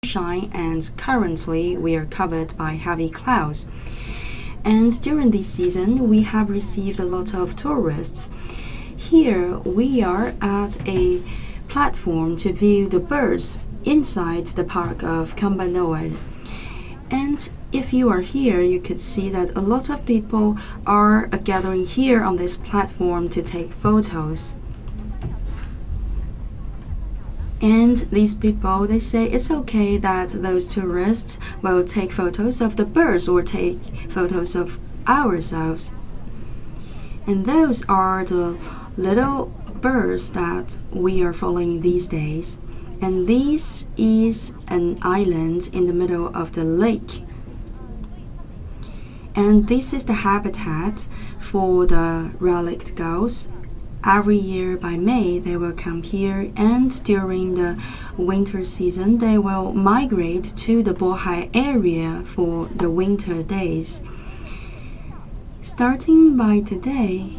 sunshine, and currently we are covered by heavy clouds. And during this season, we have received a lot of tourists. Here we are at a platform to view the birds inside the park of Noel. And if you are here, you could see that a lot of people are gathering here on this platform to take photos. And these people, they say it's okay that those tourists will take photos of the birds or take photos of ourselves. And those are the little birds that we are following these days. And this is an island in the middle of the lake. And this is the habitat for the relict gulls. Every year by May, they will come here, and during the winter season, they will migrate to the Bohai area for the winter days. Starting by today,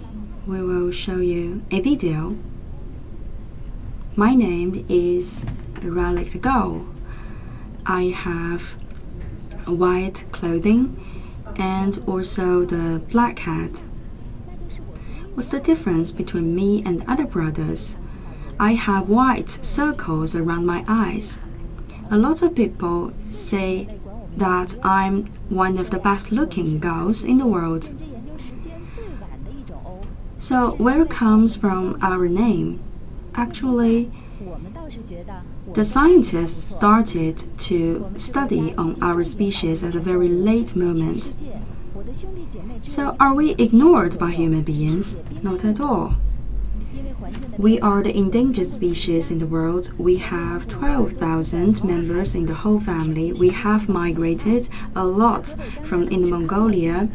we will show you a video. My name is Relict Gull. I have white clothing and also the black hat. What's the difference between me and other brothers? I have white circles around my eyes. A lot of people say that I'm one of the best looking gulls in the world. So where comes from our name? Actually, the scientists started to study on our species at a very late moment. So are we ignored by human beings? Not at all. We are the endangered species in the world. We have 12,000 members in the whole family. We have migrated a lot from Inner Mongolia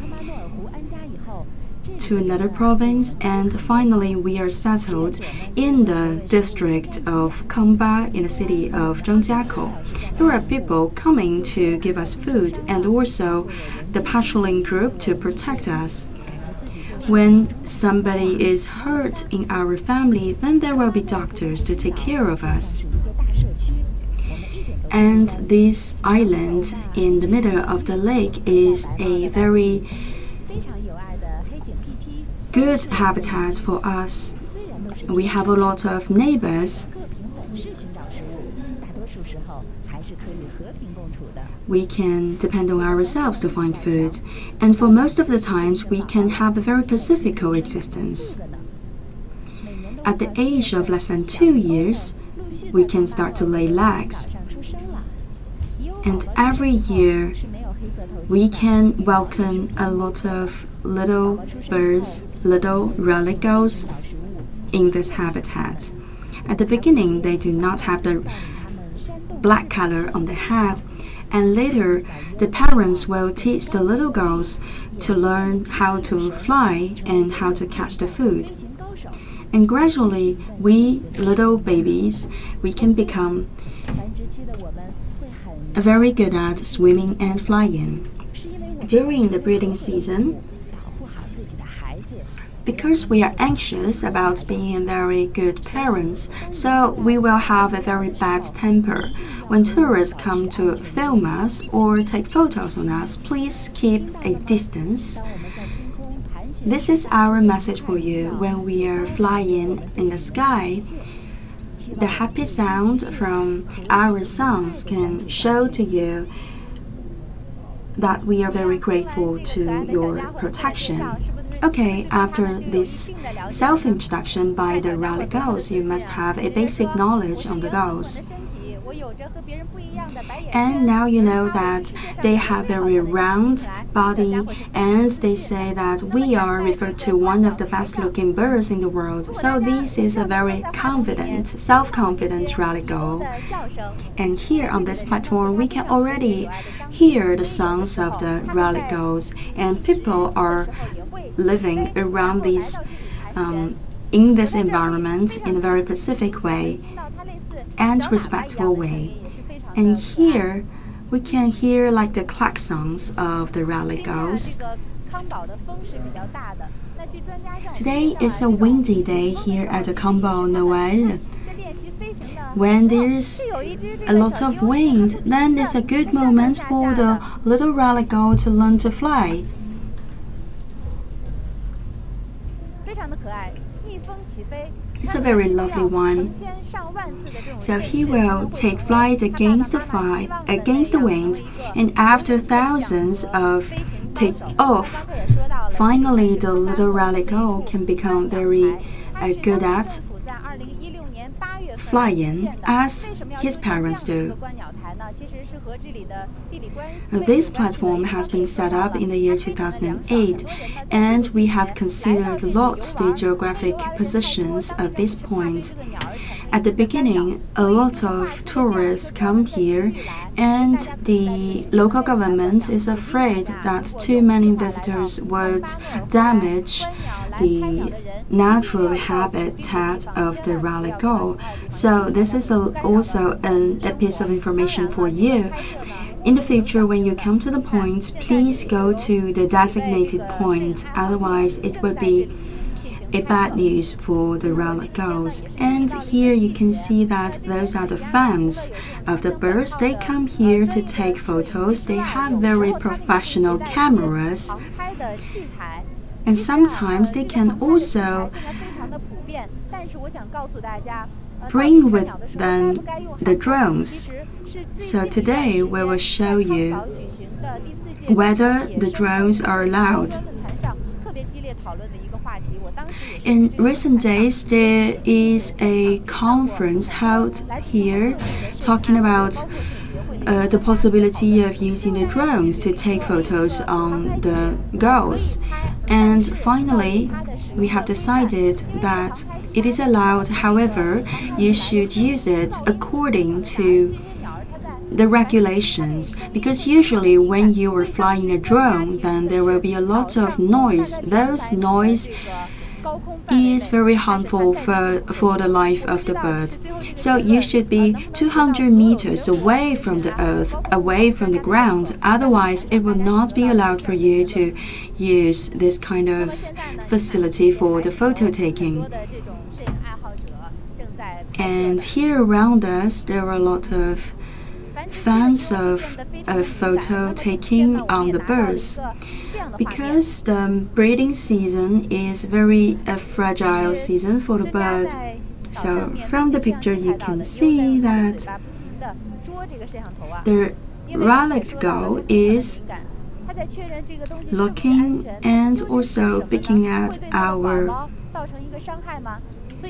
to another province, and finally we are settled in the district of Kamba in the city of Zhangjiakou. There are people coming to give us food and also the patrolling group to protect us. When somebody is hurt in our family, then there will be doctors to take care of us. And this island in the middle of the lake is a very good habitat for us. We have a lot of neighbors. We can depend on ourselves to find food, and for most of the times we can have a very pacific coexistence. At the age of less than 2 years, we can start to lay eggs. And every year, we can welcome a lot of little birds, little relict gulls in this habitat. At the beginning, they do not have the black color on the head, and later the parents will teach the little gulls to learn how to fly and how to catch the food. And gradually, we little babies, we can become very good at swimming and flying. During the breeding season, because we are anxious about being very good parents, so we will have a very bad temper. When tourists come to film us or take photos on us, please keep a distance. This is our message for you. When we are flying in the sky, the happy sound from our songs can show to you that we are very grateful to your protection. Okay, after this self-introduction by the relict gulls, you must have a basic knowledge on the gulls. And now you know that they have a very round body, and they say that we are referred to one of the best looking birds in the world. So this is a very confident, self-confident relict gull. And here on this platform, we can already hear the songs of the relict gulls, and people are living around these in this environment in a very pacific way and respectful way. And here we can hear like the klaxons of the relict gulls. Today is a windy day here at the Noel. when there's a lot of wind, then it's a good moment for the little relict gull to learn to fly. It's a very lovely one. So he will take flight against the wind, and after thousands of take-off, finally the little relict gull can become very good at flying as his parents do. This platform has been set up in the year 2008, and we have considered a lot the geographic positions of this point. At the beginning, a lot of tourists come here, and the local government is afraid that too many visitors would damage the natural habitat of the relict gull. So this is also a piece of information for you. In the future, when you come to the point, please go to the designated point, otherwise it would be a bad news for the relict gulls. And here you can see that those are the fans of the birds. They come here to take photos. They have very professional cameras, and sometimes they can also bring with them the drones. So today we will show you whether the drones are allowed. In recent days, there is a conference held here talking about the possibility of using the drones to take photos on the gulls. And finally, we have decided that it is allowed. However, you should use it according to the regulations, because usually when you are flying a drone, then there will be a lot of noise. Those noise is very harmful for the life of the bird. So you should be 200 meters away from the earth, away from the ground. Otherwise, it will not be allowed for you to use this kind of facility for the photo taking. And here around us, there are a lot of fans of photo taking on the birds, because the breeding season is very fragile season for the bird. So from the picture you can see that the relict gull is looking and also picking at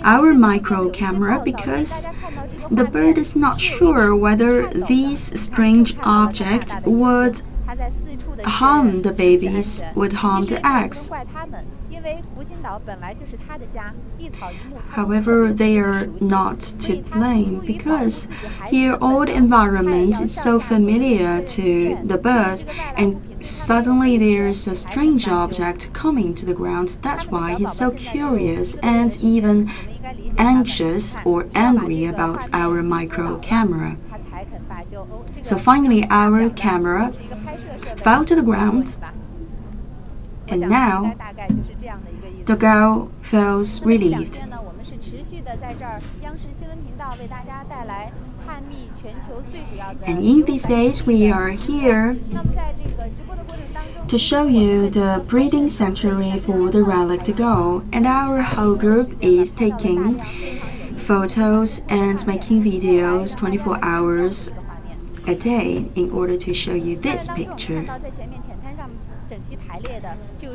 our micro camera, because the bird is not sure whether these strange objects would harm the babies, would harm the eggs. However, they are not to blame, because here all the environment is so familiar to the bird, and suddenly there's a strange object coming to the ground. That's why he's so curious and even anxious or angry about our micro camera. So finally our camera fell to the ground, and now the gull feels relieved. And in these days we are here to show you the breeding sanctuary for the relict gull, and our whole group is taking photos and making videos 24 hours a day in order to show you this picture.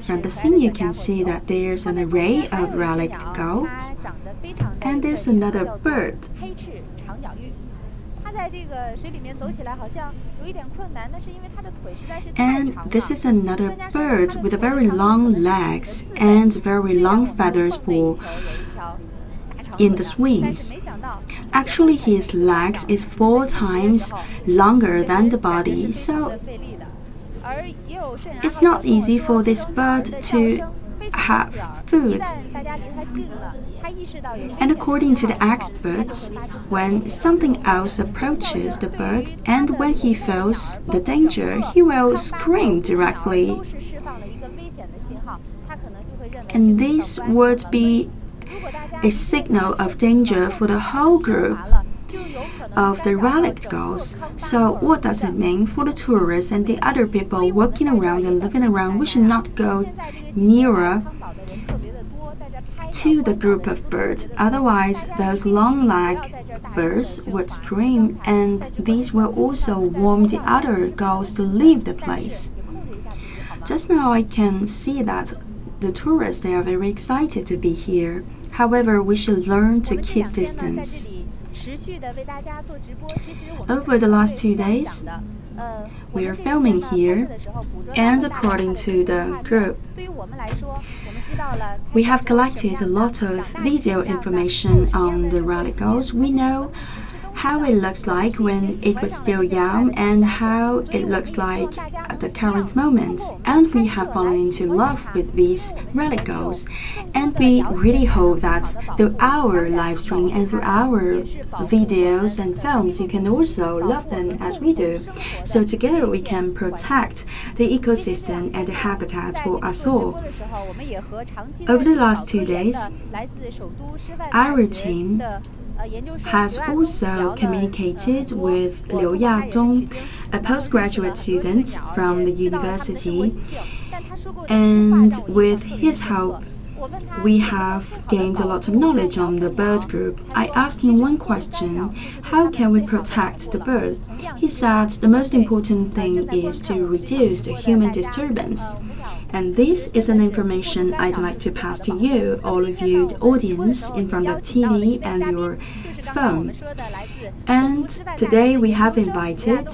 From the scene you can see that there's an array of relict gulls, and there's another bird. And this is another bird with very long legs and very long feathers in the wings. Actually, his legs is 4 times longer than the body, so it's not easy for this bird to have food. And according to the experts, when something else approaches the bird and when he feels the danger, he will scream directly. And this would be a signal of danger for the whole group. of the relict gulls. So what does it mean for the tourists and the other people walking around and living around? We should not go nearer to the group of birds. Otherwise, those long-legged birds would scream, and these will also warn the other gulls to leave the place. Just now I can see that the tourists, they are very excited to be here. However, we should learn to keep distance. Over the last 2 days, we are filming here, and according to the group, we have collected a lot of video information on the relict gulls. We know how it looks like when it was still young and how it looks like at the current moment. And we have fallen into love with these relict gulls. And we really hope that through our live stream and through our videos and films, you can also love them as we do. So together we can protect the ecosystem and the habitat for us all. Over the last 2 days, our team has also communicated with Liu Yadong, a postgraduate student from the university, and with his help, we have gained a lot of knowledge on the bird group. I asked him one question: how can we protect the bird? He said the most important thing is to reduce the human disturbance. And this is an information I'd like to pass to you, all of you, the audience in front of TV and your phone. And today we have invited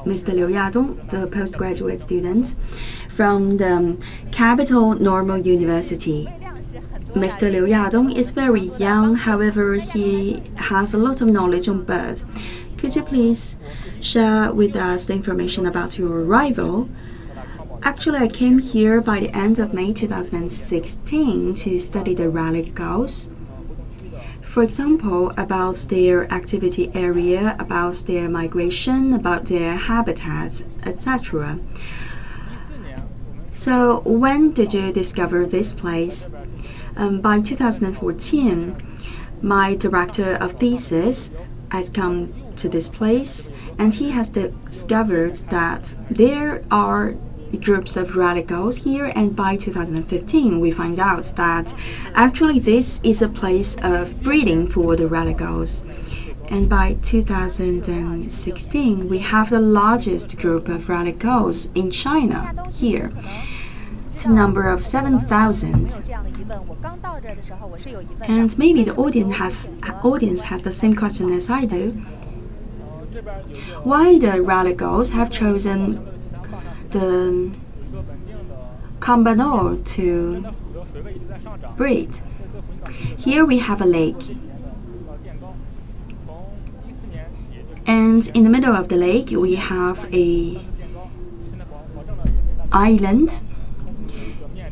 Mr. Liu Yadong, the postgraduate student from the Capital Normal University. Mr. Liu Yadong is very young, however, he has a lot of knowledge on birds. Could you please share with us the information about your arrival? Actually, I came here by the end of May 2016 to study the relict gulls. For example, about their activity area, about their migration, about their habitats, etc. So, when did you discover this place? By 2014, my director of thesis has come to this place, and he has discovered that there are groups of relict gulls here, and by 2015 we find out that actually this is a place of breeding for the relict gulls. And by 2016 we have the largest group of relict gulls in China here, to the number of 7,000. And maybe the audience has the same question as I do. Why the relict gulls have chosen the Cambanor to breed? Here we have a lake, and in the middle of the lake we have a island.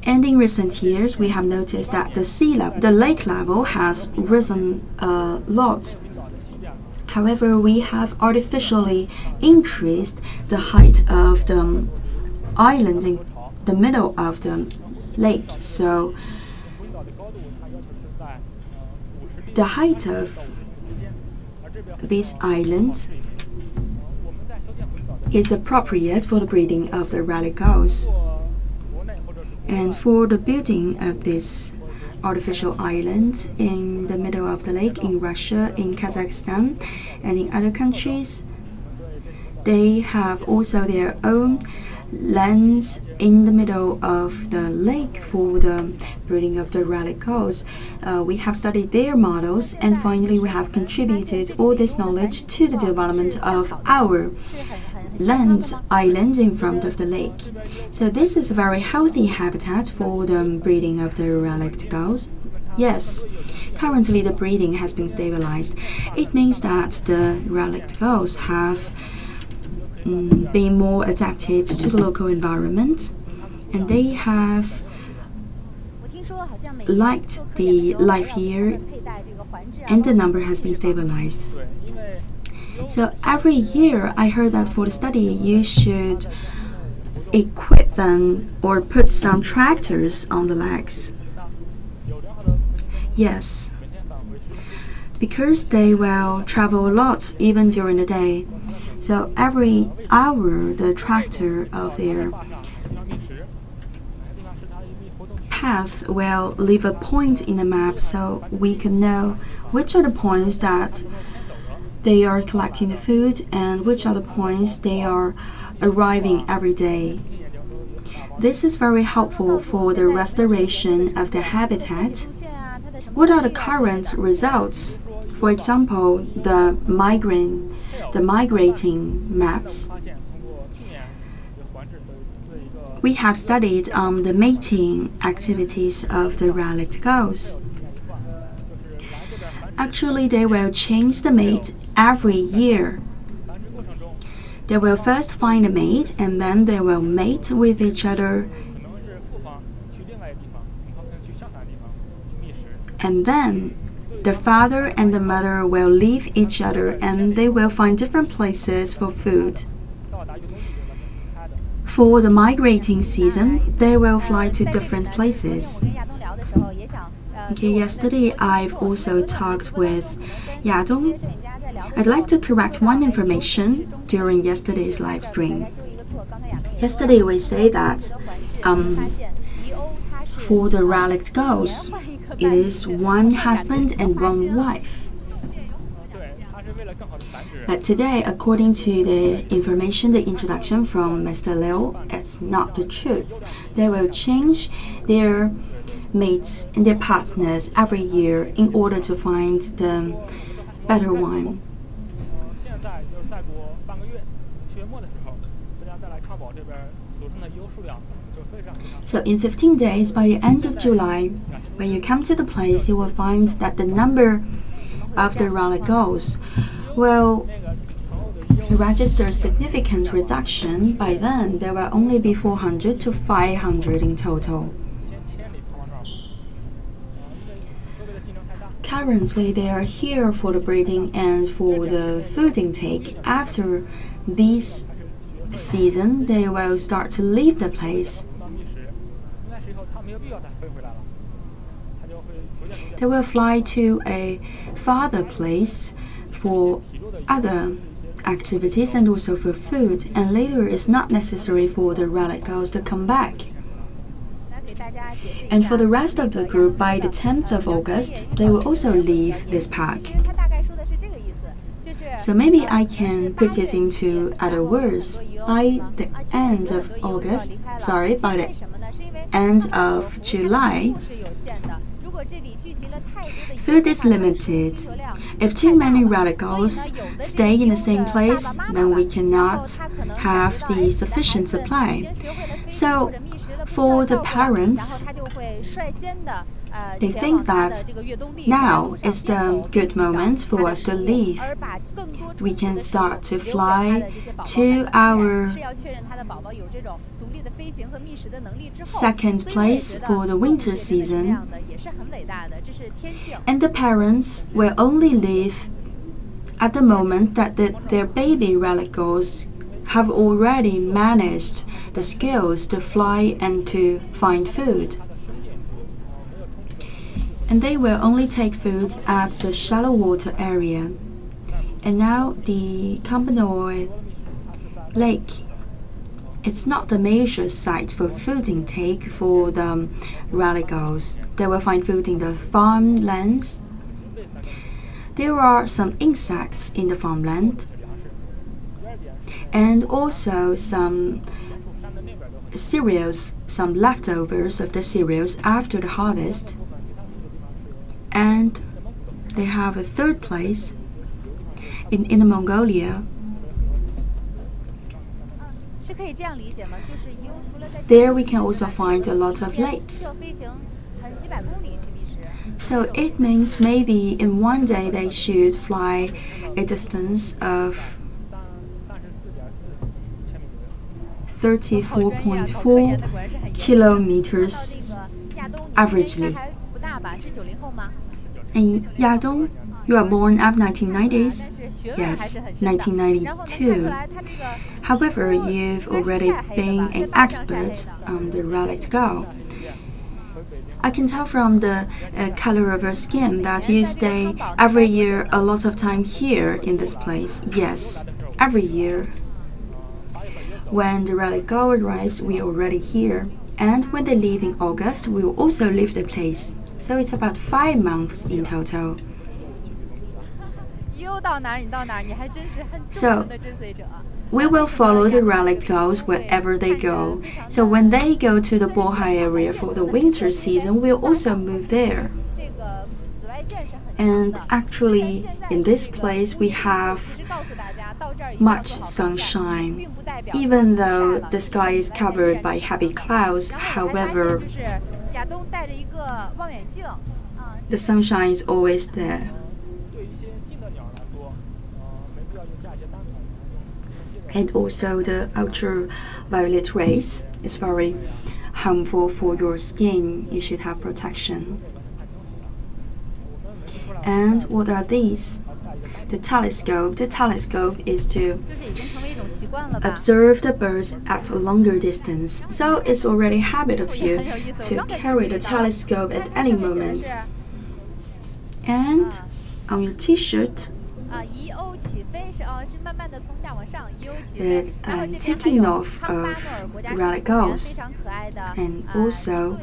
And in recent years we have noticed that the lake level has risen a lot. However, we have artificially increased the height of the island in the middle of the lake. So the height of this island is appropriate for the breeding of the relict gulls. And for the building of this artificial island in the middle of the lake in Russia, in Kazakhstan, and in other countries, they have also their own lands in the middle of the lake for the breeding of the relict gulls. We have studied their models, and finally we have contributed all this knowledge to the development of our island in front of the lake. So this is a very healthy habitat for the breeding of the relict gulls. Yes, currently the breeding has been stabilized. It means that the relict gulls have been more adapted to the local environment, and they have liked the life here, and the number has been stabilized. So every year I heard that for the study you should equip them or put some tractors on the legs. Yes, because they will travel a lot even during the day. So every hour, the tractor of their path will leave a point in the map so we can know which are the points that they are collecting the food and which are the points they are arriving every day. This is very helpful for the restoration of the habitat. What are the current results? For example, the migrating maps. We have studied the mating activities of the relict gulls. Actually, they will change the mate every year. They will first find a mate and then they will mate with each other. And then the father and the mother will leave each other and they will find different places for food. For the migrating season, they will fly to different places. Okay, yesterday I've also talked with Yadong. I'd like to correct one information during yesterday's live stream. Yesterday we say that for the relict gulls, it is one husband and one wife. But today, according to the information, the introduction from Mr. Liu, it's not the truth. They will change their mates and their partners every year in order to find the better one. So in 15 days, by the end of July, when you come to the place, you will find that the number of the relict gulls will register a significant reduction. By then, there will only be 400 to 500 in total. Currently, they are here for the breeding and for the food intake. After this season, they will start to leave the place. They will fly to a farther place for other activities and also for food, and later it's not necessary for the relict gulls to come back. And for the rest of the group, by the 10th of August, they will also leave this park. So maybe I can put it into other words. By the end of by the end of July, food is limited. If too many relict gulls stay in the same place, then we cannot have the sufficient supply. So for the parents, they think that now is the good moment for us to leave. We can start to fly to our second place for the winter season. And the parents will only leave at the moment that their baby relict gulls have already managed the skills to fly and to find food. And they will only take food at the shallow water area. And now the Campanoi Lake, it's not the major site for food intake for the relict gulls. They will find food in the farmlands. There are some insects in the farmland, and also some cereals, some leftovers of the cereals after the harvest. And they have a third place in Inner Mongolia. There we can also find a lot of lakes. So it means maybe in one day they should fly a distance of 34.4 kilometers averagely. And Yadong, you are born after 1990s? Yes, 1992. However, you've already been an expert on the relict gull. I can tell from the color of your skin that you stay every year a lot of time here in this place. Yes, every year. When the relic gull arrives, we are already here. And when they leave in August, we will also leave the place. So it's about 5 months in total. So we will follow the relic gulls wherever they go. So when they go to the Bohai area for the winter season, we'll also move there. And actually, in this place, we have much sunshine. Even though the sky is covered by heavy clouds, however, the sunshine is always there. And also the ultraviolet rays is very harmful for your skin. You should have protection. And what are these? The telescope. The telescope is to observe the birds at a longer distance. So it's already a habit of you to carry the telescope at any moment. And on your t-shirt, the taking off of relic gulls, and also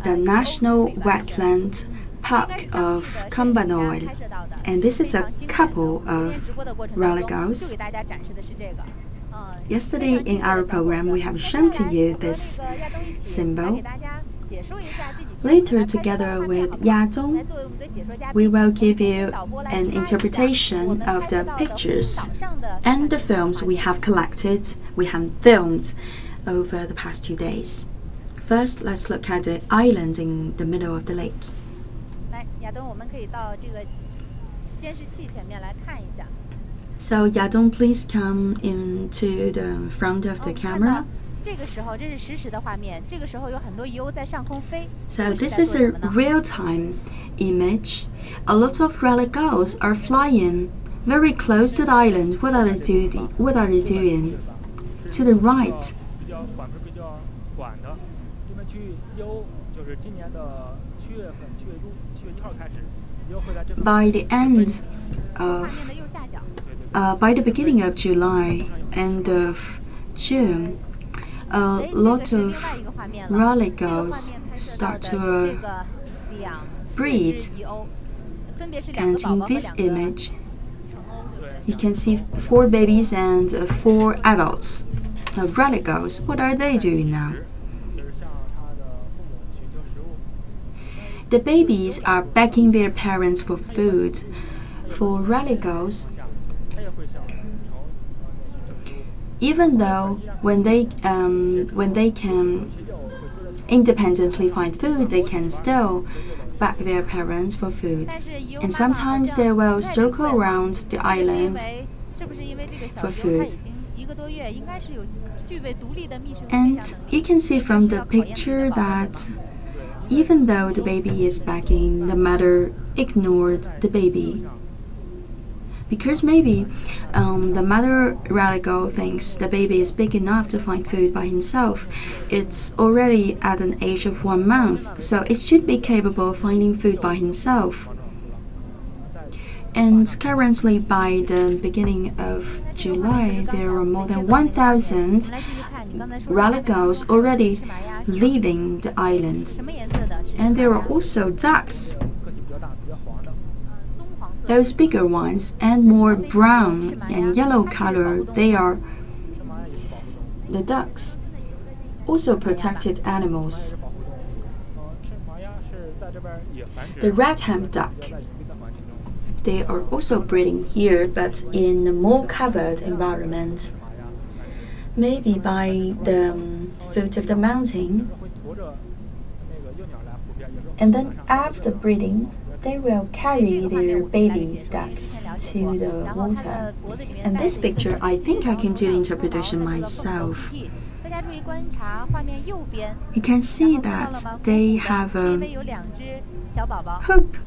the National Wetland Park of Kambanoil. And this is a couple of relic gulls. Yesterday in our program, we have shown to you this symbol. Later, together with Yadong, we will give you an interpretation of the pictures and the films we have collected, we have filmed over the past 2 days. First, let's look at the island in the middle of the lake. So Yadong, please come into the front of the camera. So this is a real-time image. A lot of relic gulls are flying very close to the island. What are they doing? To the right. By the beginning of July, end of June, a lot of relic gulls start to breed. And in this image, you can see 4 babies and 4 adults of relic gulls. What are they doing now? The babies are begging their parents for food. For relic gulls, even though when they can independently find food, they can still beg their parents for food. And sometimes they will circle around the island for food. And you can see from the picture that even though the baby is begging, the mother ignored the baby. Because maybe the mother relic gull thinks the baby is big enough to find food by himself. It's already at an age of 1 month, so it should be capable of finding food by himself. And currently, by the beginning of July, there are more than 1,000 relic gulls already leaving the island. And there are also ducks. Those bigger ones and more brown and yellow color, they are the ducks, also protected animals. The red-hemmed duck, they are also breeding here, but in a more covered environment. Maybe by the foot of the mountain. And then after breeding, they will carry their baby ducks to the water. And this picture, I think I can do the interpretation myself. You can see that they have a hoop.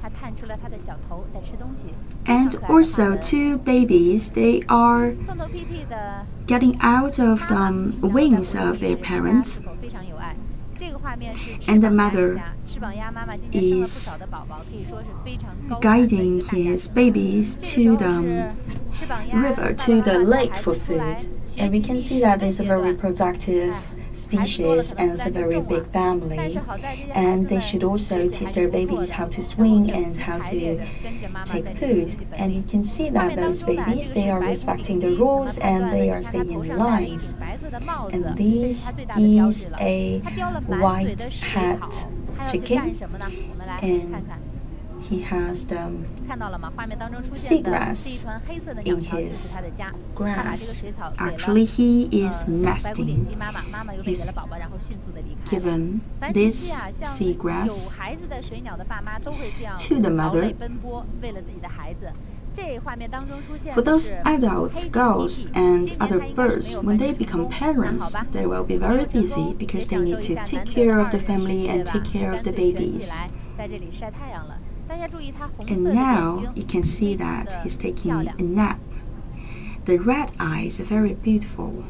And also 2 babies, they are getting out of the wings of their parents. and the mother is guiding his babies to the river, to the lake for food. And we can see that there's a very productive species and it's a very big family, and they should also teach their babies how to swim and how to take food. And you can see that those babies, they are respecting the rules and they are staying in lines. And this is a white hat chicken, and he has the seagrass in his grass. Actually, he is nesting. He's given this seagrass to the mother. For those adult gulls and other birds, when they become parents, they will be very busy because they need to take care of the family and take care of the babies. And now you can see that he's taking a nap. The red eyes are very beautiful.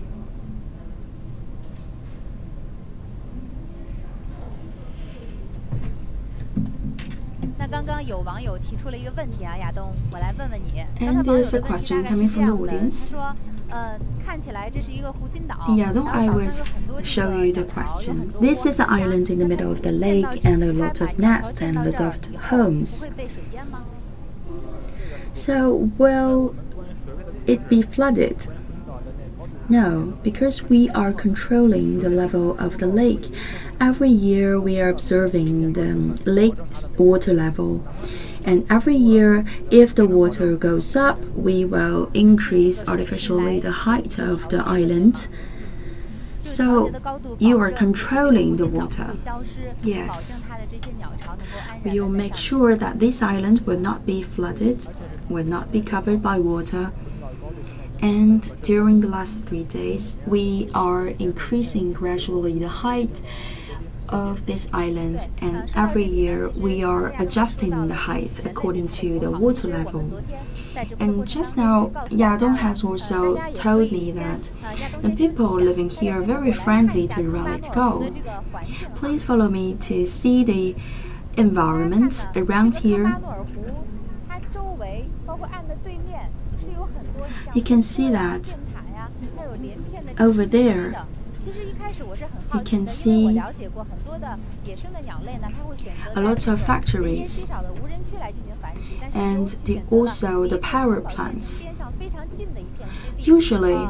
And there's a question coming from the audience. Yadong, I will show you the question. This is an island in the middle of the lake and a lot of nests and a lot of homes. So, will it be flooded? No, because we are controlling the level of the lake. Every year we are observing the lake's water level. And every year, if the water goes up, we will increase artificially the height of the island. So, you are controlling the water. Yes. We will make sure that this island will not be flooded, will not be covered by water. And during the last 3 days, we are increasing gradually the height of this island, and every year we are adjusting the height according to the water level. And just now, Yadong has also told me that the people living here are very friendly to relict gull. Please follow me to see the environment around here. You can see that over there. You can see a lot of factories and also the power plants. Usually,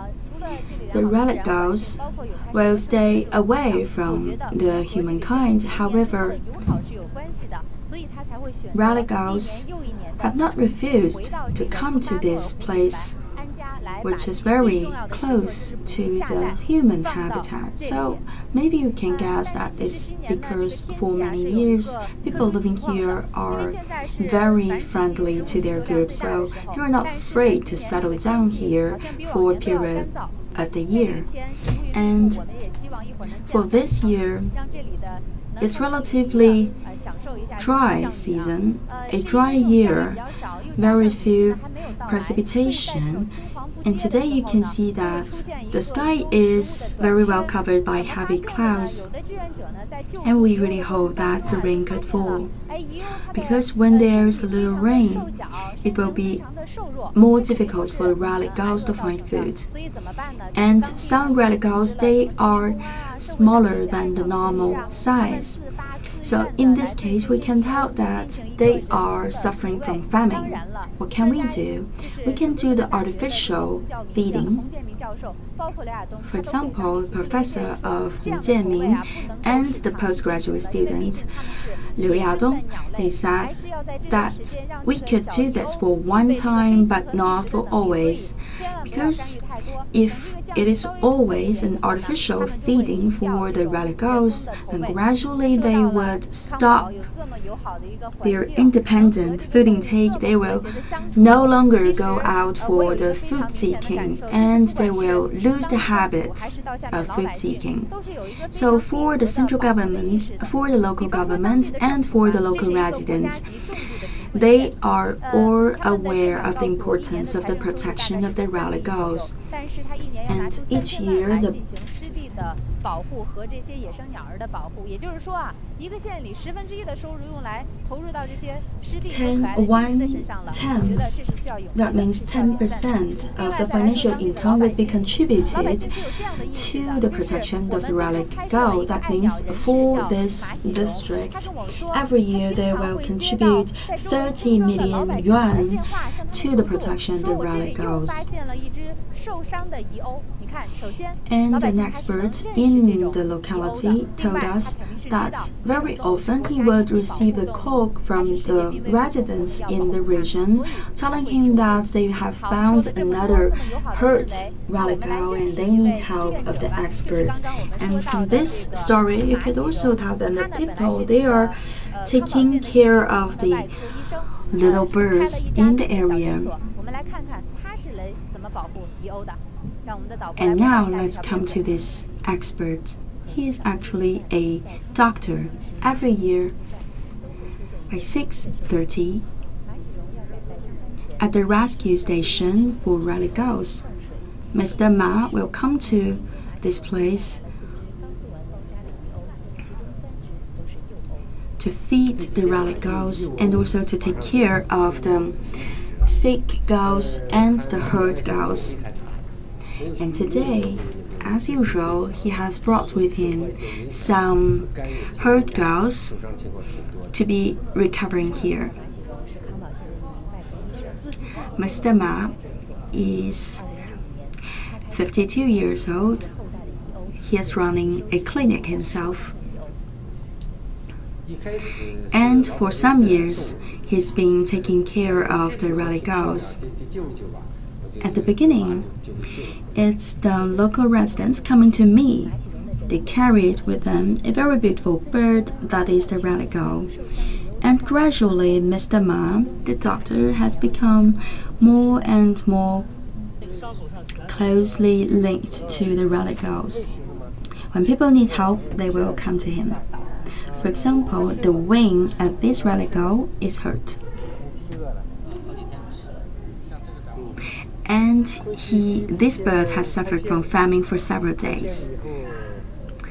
the relict gulls will stay away from the humankind. However, relict gulls have not refused to come to this place, which is very close to the human habitat. So maybe you can guess that it's because for many years people living here are very friendly to their group, so you're not afraid to settle down here for a period of the year. And for this year, it's relatively dry season, a dry year, very few precipitation. And today you can see that the sky is very well covered by heavy clouds, and we really hope that the rain could fall, because when there's a little rain, it will be more difficult for the relict gulls to find food. And some relict gulls, they are smaller than the normal size. So in this case, we can tell that they are suffering from famine. What can we do? We can do the artificial feeding. For example, the professor of Hu Jianming and the postgraduate student Liu Yadong, they said that we could do this for one time but not for always, because if it is always an artificial feeding for the relict gulls, then gradually they would stop their independent food intake. They will no longer go out for the food seeking, and they will lose the habits of food seeking. So for the central government, for the local government, and for the local residents, they are all aware of the importance of the protection of the relict gulls. And each year, the 保护和这些野生鸟儿的保护。也就是说啊，一个县里1/10的收入用来投入到这些湿地和可爱的鸡只的身上了。我觉得这是需要勇气的。 That means 10% of the financial income would be contributed to the protection of the relic gull. That means for this district, every year they will contribute 30 million yuan to the protection of the relic gulls. And an expert in the locality told us that very often he would receive a call from the residents in the region telling him that they have found another hurt relic gull and they need help of the expert. And from this story, you could also tell that the people, they are taking care of the little birds in the area. And now let's come to this expert. He is actually a doctor. Every year by 6:30 at the rescue station for relic gulls, Mr. Ma will come to this place to feed the relic gulls and also to take care of the sick gulls and the hurt gulls. And today, as usual, he has brought with him some hurt gulls to be recovering here. Mr. Ma is 52 years old. He is running a clinic himself. And for some years, he's been taking care of the relic gulls. At the beginning, it's the local residents coming to me. They carried with them a very beautiful bird that is the relic gull. And gradually, Mr. Ma, the doctor, has become more and more closely linked to the relic gulls. When people need help, they will come to him. For example, the wing of this relic gull is hurt. And this bird has suffered from famine for several days.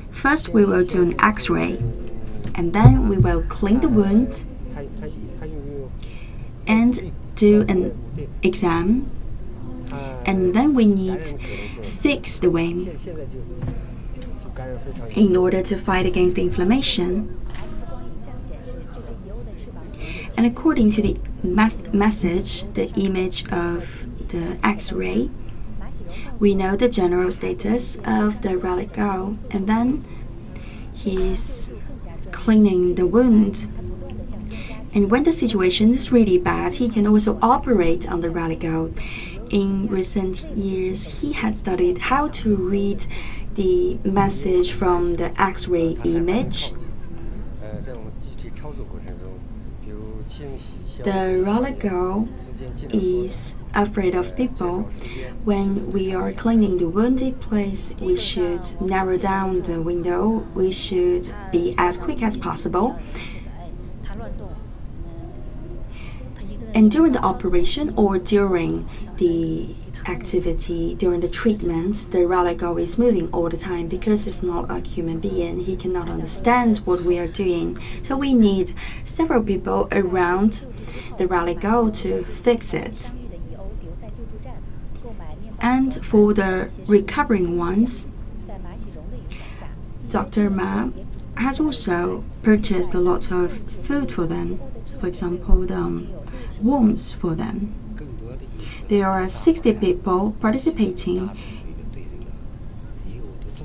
First, we will do an X-ray, and then we will clean the wound and do an exam, and then we need to fix the wing in order to fight against the inflammation. And according to the message, the image of the X-ray, we know the general status of the relic gull, and then he's cleaning the wound. And when the situation is really bad, he can also operate on the relic gull. In recent years, he had studied how to read the message from the X-ray image. The relic gull is afraid of people. When we are cleaning the wounded place, we should narrow down the window. We should be as quick as possible. And during the operation or during the activity, during the treatment, the relic gull is moving all the time because it's not a human being. He cannot understand what we are doing. So we need several people around the relic gull to fix it. And for the recovering ones, Dr. Ma has also purchased a lot of food for them. For example, the worms for them. There are 60 people participating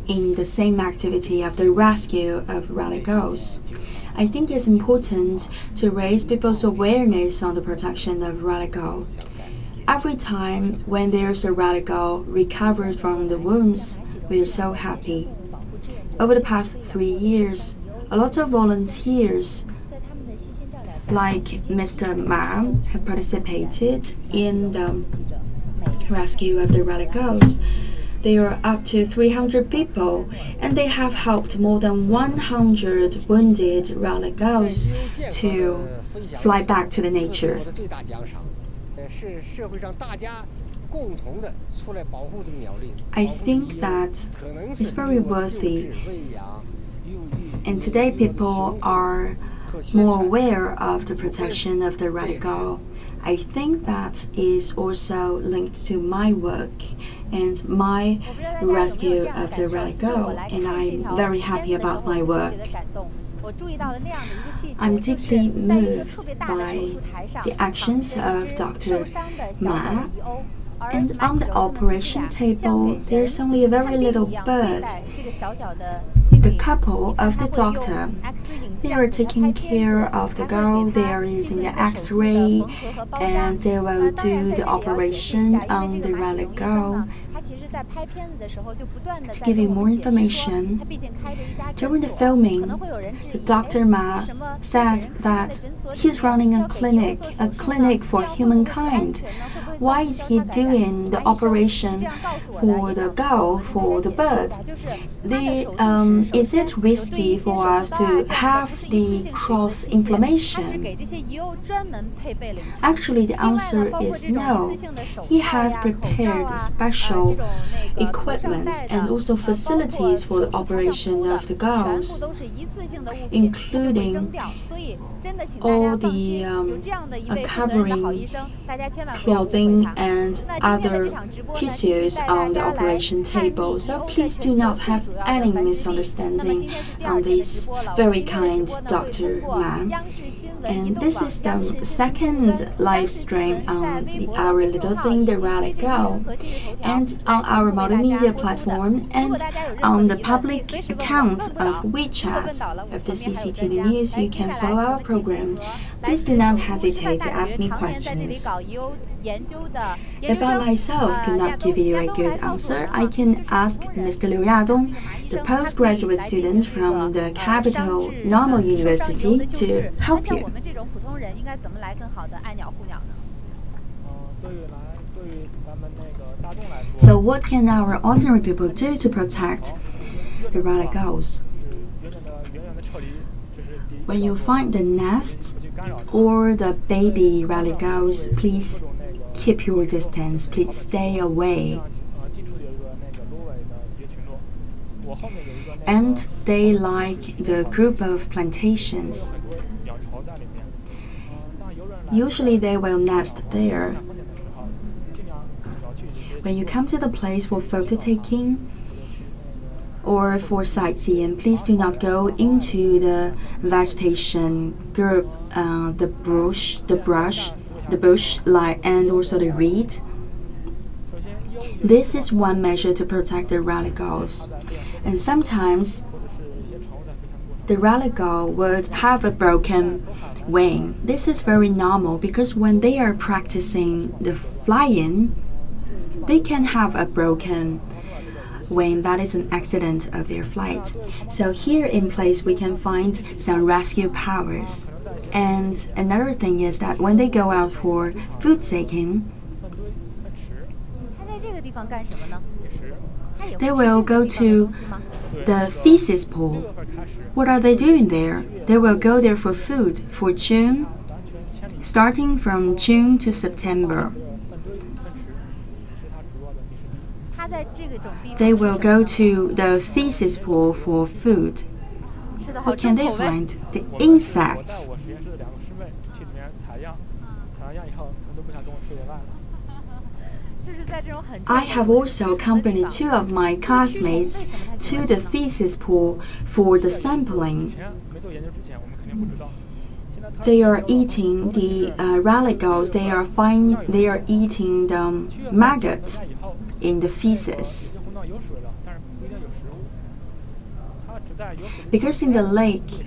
in the same activity of the rescue of relic gulls. I think it's important to raise people's awareness on the protection of relic gull. Every time when there's a relic gull recovered from the wounds, we are so happy. Over the past 3 years, a lot of volunteers like Mr. Ma have participated in the rescue of the relic gulls. There are up to 300 people, and they have helped more than 100 wounded relic gulls to fly back to the nature. I think that it's very worthy. And today people are more aware of the protection of the relict gull. I think that is also linked to my work and my rescue of the relict gull, and I'm very happy about my work. I'm deeply moved by the actions of Dr. Ma. And on the operation table, there's only a very little bird. The couple of the doctor, they are taking care of the gull. They are using the X-ray, and they will do the operation on the relict gull. To give you more information, during the filming, the Dr. Ma said that he's running a clinic for humankind. Why is he doing the operation for the gull, for the bird? Is it risky for us to have the cross-inflammation? Actually, the answer is no. He has prepared special equipment and also facilities for the operation of the gulls, including all the covering clothing and other tissues on the operation table. So please do not have any misunderstanding on this very kind Dr. Ma. And this is the second live stream on our little thing, the relict gull, and on our multimedia platform and on the public account of WeChat of the CCTV News. You can follow our program. Please do not hesitate to ask me questions. If I myself cannot give you a good answer, I can ask Mr. Liu Yadong, the postgraduate student from the Capital Normal University, to help you. So what can our ordinary people do to protect the relict gulls? When you find the nests or the baby relict gulls, please keep your distance. Please stay away. And they like the group of plantations. Usually they will nest there. When you come to the place for photo taking or for sightseeing, please do not go into the vegetation group, the bush, and also the reed. This is one measure to protect the relict gulls. And sometimes the relict gull would have a broken wing. This is very normal because when they are practicing the flying, they can have a broken wing. That is an accident of their flight. So here in place we can find some rescue powers. And another thing is that when they go out for food seeking, they will go to the feces pool. What are they doing there? They will go there for food for June, starting from June to September. They will go to the feces pool for food. What can they find? The insects. I have also accompanied two of my classmates to the feces pool for the sampling. They are eating the relict gulls. They are eating the maggots in the feces. Because in the lake,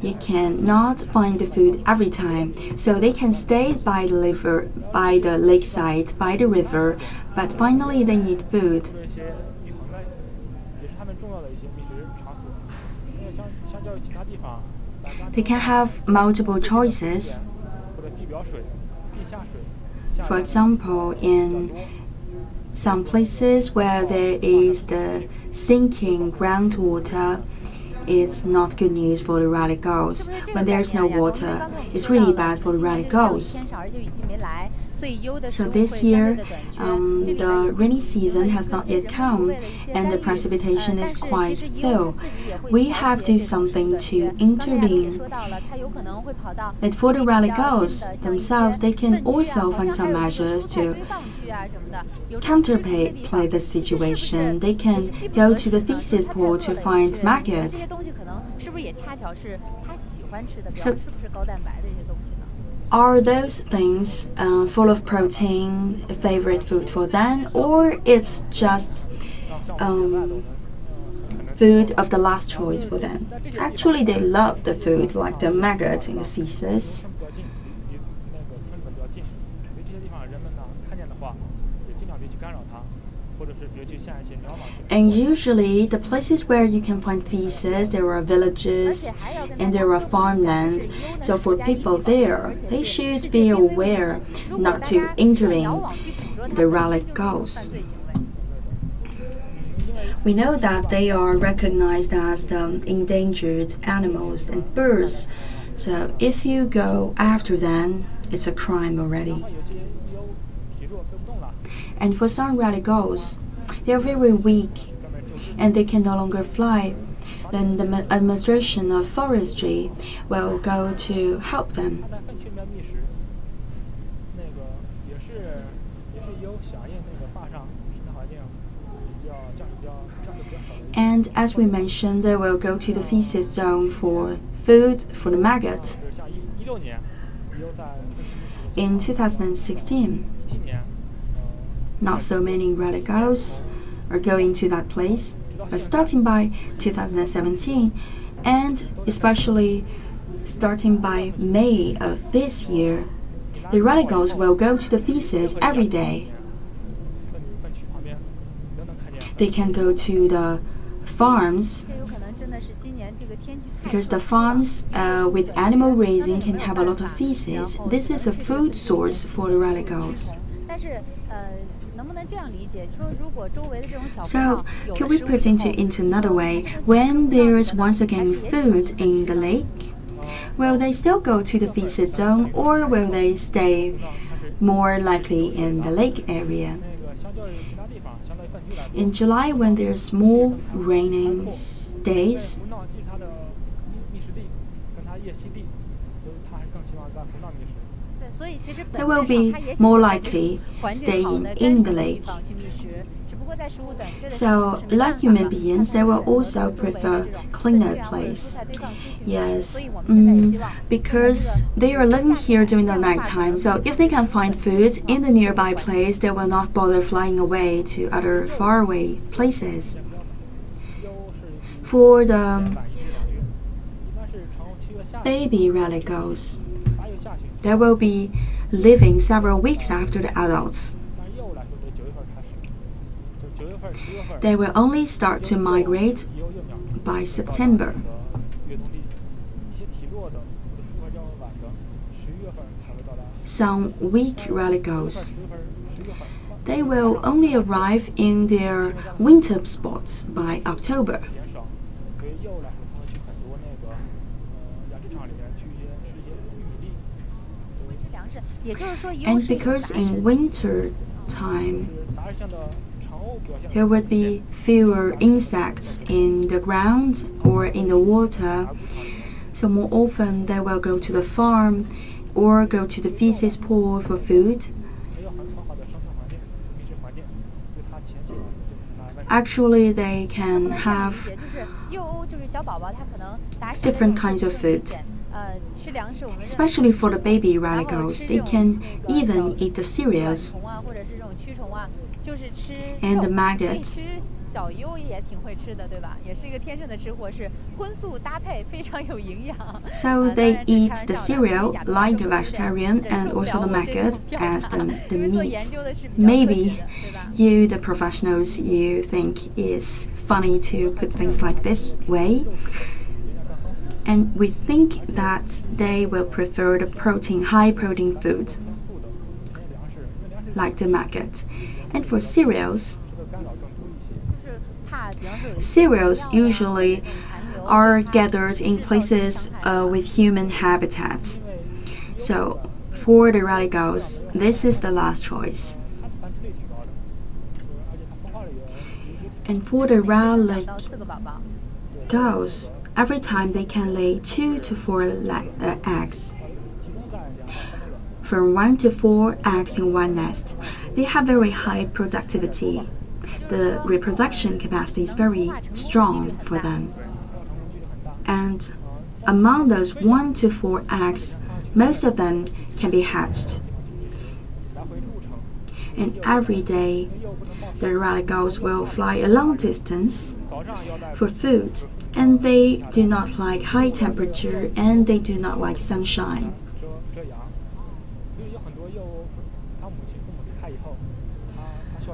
you cannot find the food every time, so they can stay by the river, by the lakeside, by the river, but finally they need food. They can have multiple choices. For example, in some places where there is the sinking groundwater, it's not good news for the relict gulls. When there's no water, it's really bad for the relict gulls. So this year, the rainy season has not yet come, and the precipitation is quite low. We have to do something to intervene. And for the relict gulls themselves, they can also find some measures to counterplay the situation. They can go to the feces pool to find maggots. So, are those things full of protein a favorite food for them, or it's just food of the last choice for them? Actually, they love the food, like the maggots in the feces. And usually, the places where you can find feces, there are villages and there are farmlands. So for people there, they should be aware not to intervene the relict gulls. We know that they are recognized as the endangered animals and birds. So if you go after them, it's a crime already. And for some relict gulls, they are very weak and they can no longer fly. Then the administration of forestry will go to help them. And as we mentioned, they will go to the feces zone for food for the maggots. In 2016, not so many relict gulls are going to that place, but starting by 2017, and especially starting by May of this year, the relict gulls will go to the feces every day. They can go to the farms, because the farms with animal raising can have a lot of feces. This is a food source for the relict gulls. So, can we put into another way? When there is once again food in the lake, will they still go to the feces zone, or will they stay more likely in the lake area? In July, when there's more raining days, they will be more likely staying in the lake. So, like human beings, they will also prefer cleaner place. Yes, because they are living here during the night time. So, if they can find food in the nearby place, they will not bother flying away to other faraway places. For the baby relict gulls, they will be living several weeks after the adults. They will only start to migrate by September. Some weak relict gulls, they will only arrive in their winter spots by October. And because in winter time, there would be fewer insects in the ground or in the water, so more often they will go to the farm or go to the feces pool for food. Actually, they can have different kinds of food. Especially for the baby relict gulls, they can even eat the cereals and the maggots. So they eat the cereal like the vegetarian and also the maggot as the meat. Maybe you, the professionals, you think it's funny to put things like this way. And we think that they will prefer the high protein food, like the maggots. And for cereals usually are gathered in places with human habitats. So for the relict gulls, this is the last choice. And for the relict gulls, every time they can lay 2 to 4 eggs. From 1 to 4 eggs in one nest. They have very high productivity. The reproduction capacity is very strong for them. And among those 1 to 4 eggs, most of them can be hatched. And every day, the relict gulls will fly a long distance for food, and they do not like high temperature and they do not like sunshine.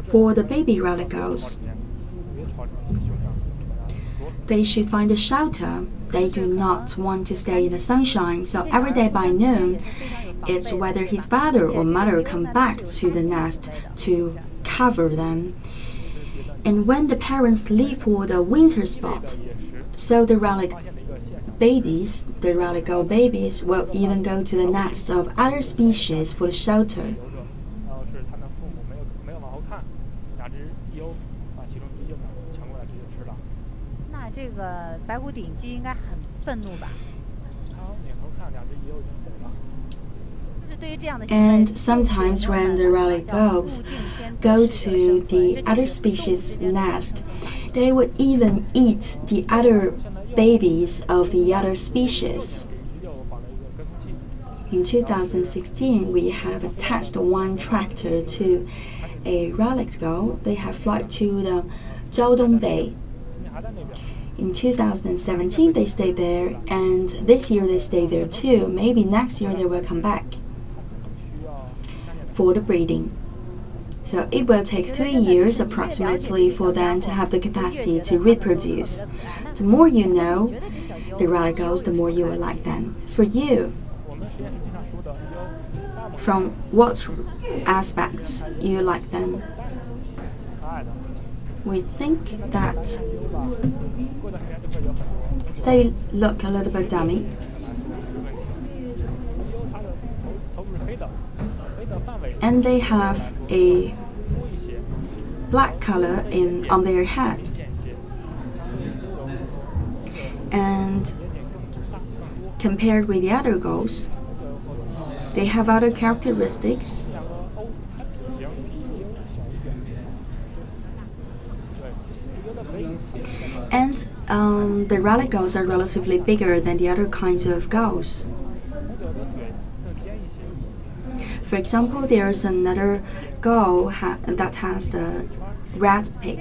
For the baby relict gulls, they should find a shelter. They do not want to stay in the sunshine, so every day by noon, it's whether his father or mother come back to the nest to cover them. And when the parents leave for the winter spot, so the relict gull babies will even go to the nests of other species for the shelter. And sometimes when the relict gulls go to the other species' nest, they would even eat the other babies of the other species. In 2016, we have attached one tractor to a relict gull. They have flight to the Jiaodong Bay. In 2017, they stayed there, and this year they stay there too. Maybe next year they will come back for the breeding. So it will take 3 years approximately for them to have the capacity to reproduce. The more you know the relict gulls, the more you will like them. For you, from what aspects you like them? We think that they look a little bit dummy. And they have a black color on their heads. And compared with the other gulls, they have other characteristics. And the relict gulls are relatively bigger than the other kinds of gulls. For example, there's another gull that has the red beak.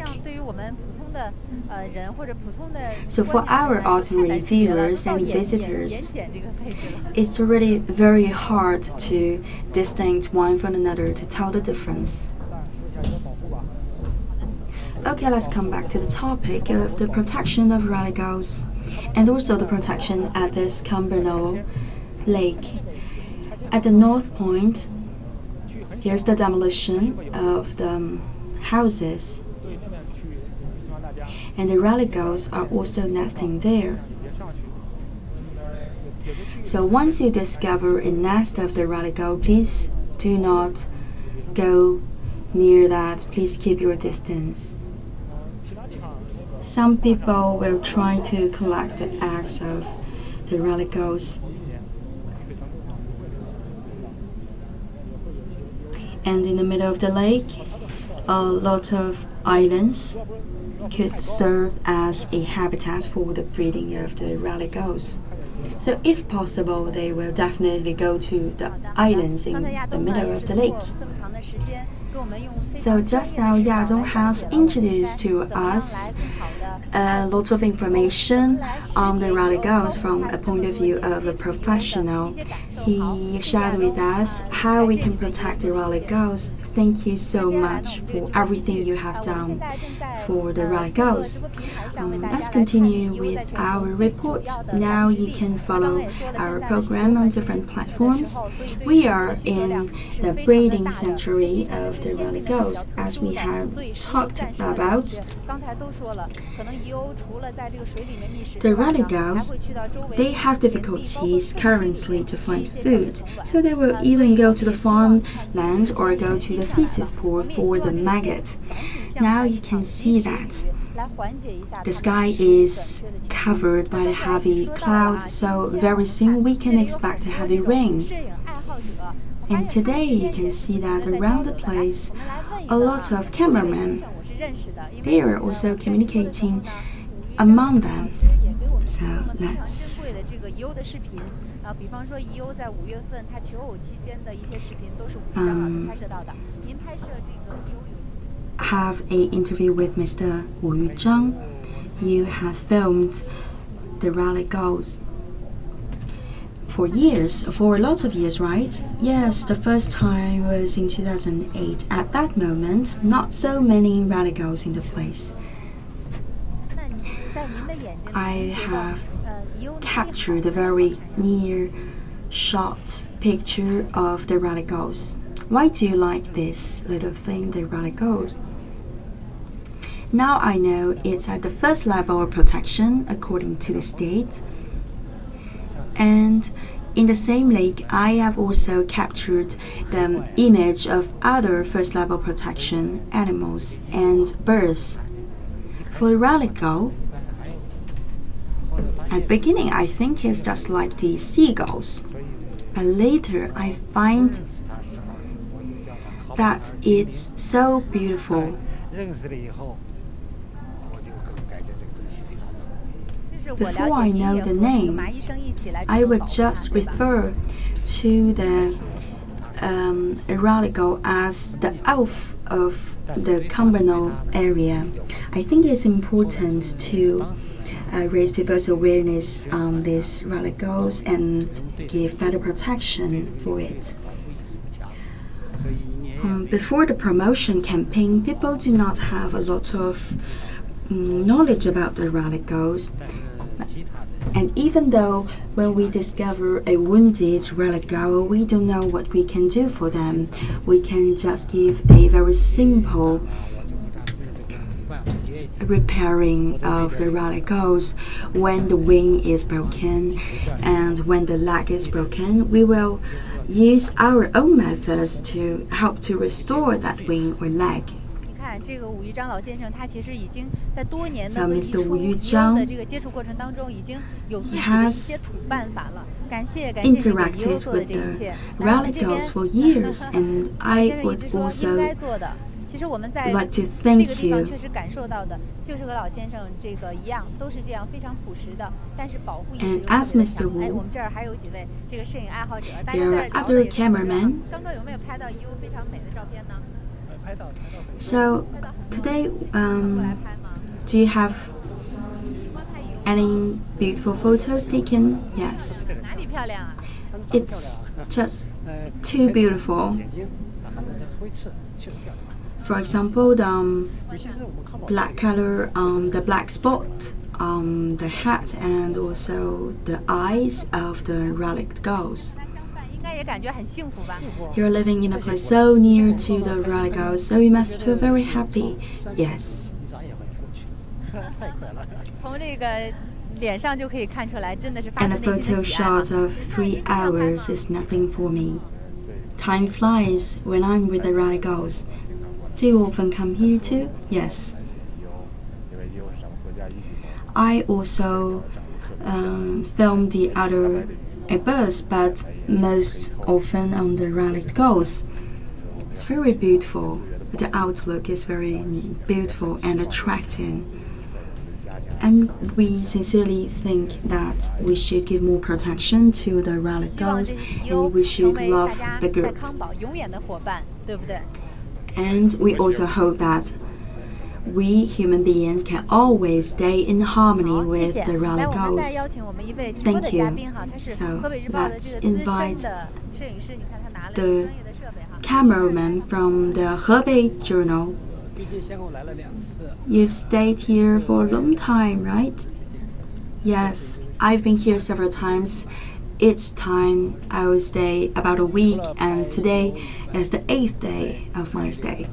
So for our ordinary viewers and visitors, it's already very hard to distinguish one from another, to tell the difference. Okay, let's come back to the topic of the protection of relict gulls and also the protection at this Cumbernauld Lake. At the north point, there's the demolition of the houses, and the relict gulls are also nesting there. So once you discover a nest of the relict gull, please do not go near that. Please keep your distance. Some people will try to collect the eggs of the relict gulls. And in the middle of the lake, a lot of islands could serve as a habitat for the breeding of the relict gulls. So if possible, they will definitely go to the islands in the middle of the lake. So just now, Yadong has introduced to us a lot of information on the relict gulls from a point of view of a professional. He shared with us how we can protect the relict gulls. Thank you so much for everything you have done for the relict gulls. Let's continue with our report. Now you can follow our program on different platforms. We are in the breeding sanctuary of the relict gulls, as we have talked about. The relict gulls, they have difficulties currently to find find food. So they will even go to the farmland or go to the feces pool for the maggot. Now you can see that the sky is covered by the heavy clouds, so very soon we can expect a heavy rain. And today you can see that around the place, a lot of cameramen, they are also communicating among them. So let's have an interview with Mr. Wu Yuzhang. You have filmed the relic gulls for years, for lots of years, right? Yes, the first time was in 2008. At that moment, not so many relic gulls in the place. I have captured a very near shot picture of the relic gulls. Why do you like this little thing, the relic gulls? Now I know it's at the first level of protection according to the state. And in the same lake, I have also captured the image of other first level protection animals and birds. For the relic gull, at the beginning I think it's just like the seagulls, but later I find that it's so beautiful. Before I know the name, I would just refer to the relic gull as the elf of the Cumbernauld area. I think it's important to raise people's awareness on these relic gulls and give better protection for it. Before the promotion campaign, people do not have a lot of knowledge about the relic gulls. And even though when we discover a wounded relic gull, we don't know what we can do for them. We can just give a very simple repairing of the relic gulls. When the wing is broken and when the leg is broken, we will use our own methods to help to restore that wing or leg. So Mr. Wu Yuzhang has interacted with the relic gulls for years, and I would also like to thank you. And as Mr. Wu, there are other cameramen. So today, do you have any beautiful photos taken? Yes. It's just too beautiful. For example, the black color on the black spot on the hat and also the eyes of the relic gulls. You're living in a place so near to the relic gulls, so you must feel very happy. Yes. And a photo shot of 3 hours is nothing for me. Time flies when I'm with the relic gulls. Do you often come here too? Yes. I also film the other birds, but most often on the relic gulls. It's very beautiful. The outlook is very beautiful and attractive. And we sincerely think that we should give more protection to the relic gulls, and we should love the group. And we also hope that we human beings can always stay in harmony with the relic gulls. Thank you. So let's invite the cameraman from the Hebei journal. You've stayed here for a long time, right? Yes, I've been here several times. Each time I will stay about a week, and today is the 8th day of my stay.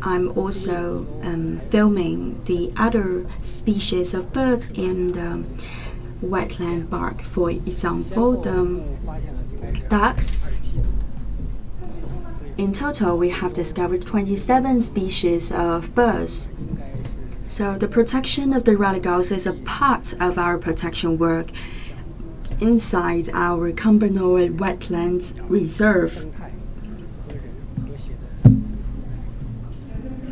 I'm also filming the other species of birds in the wetland bark. For example, the ducks. In total, we have discovered 27 species of birds. So the protection of the relict gulls is a part of our protection work inside our Cumbernauld Wetlands Reserve.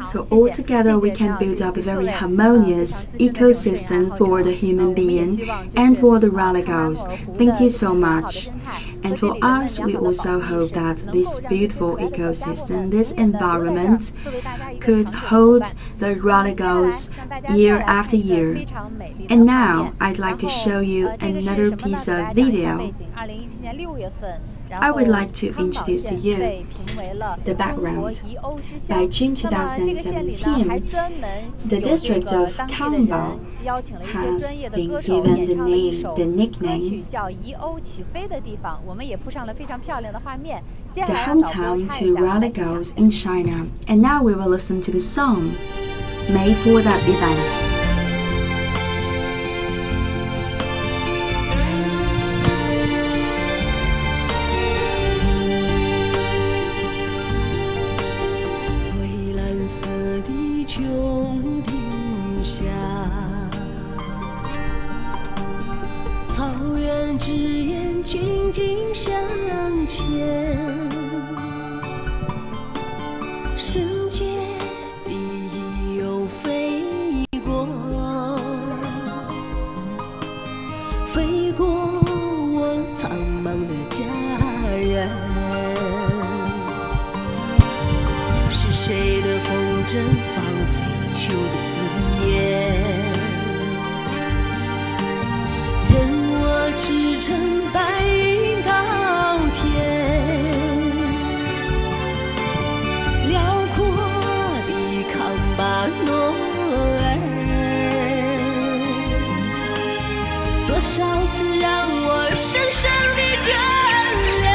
So altogether, we can build up a very harmonious ecosystem for the human being and for the relict gulls. Thank you so much. And for us, we also hope that this beautiful ecosystem, this environment, could hold the relict gulls year after year. And now, I'd like to show you another piece of video. I would like to introduce to you the background. By June 2017, the district of Hebei has been given the nickname the hometown to relict gulls in China. And now we will listen to the song made for that event.谁的风筝放飞秋的思念，任我驰骋白云高天，辽阔的康巴诺尔，多少次让我深深的眷恋。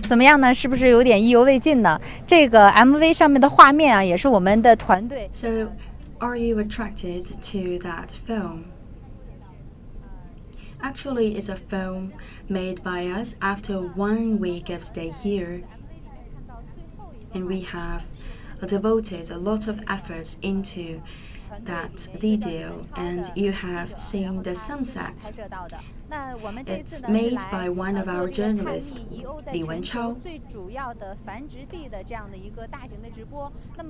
怎么样呢？是不是有点意犹未尽呢？这个 MV 上面的画面啊，也是我们的团队。So, are you attracted to that film? Actually, it's a film made by us after 1 week of stay here, and we have devoted a lot of efforts into that video, and you have seen the sunset. It's made by one of our journalists, Li Wenchao.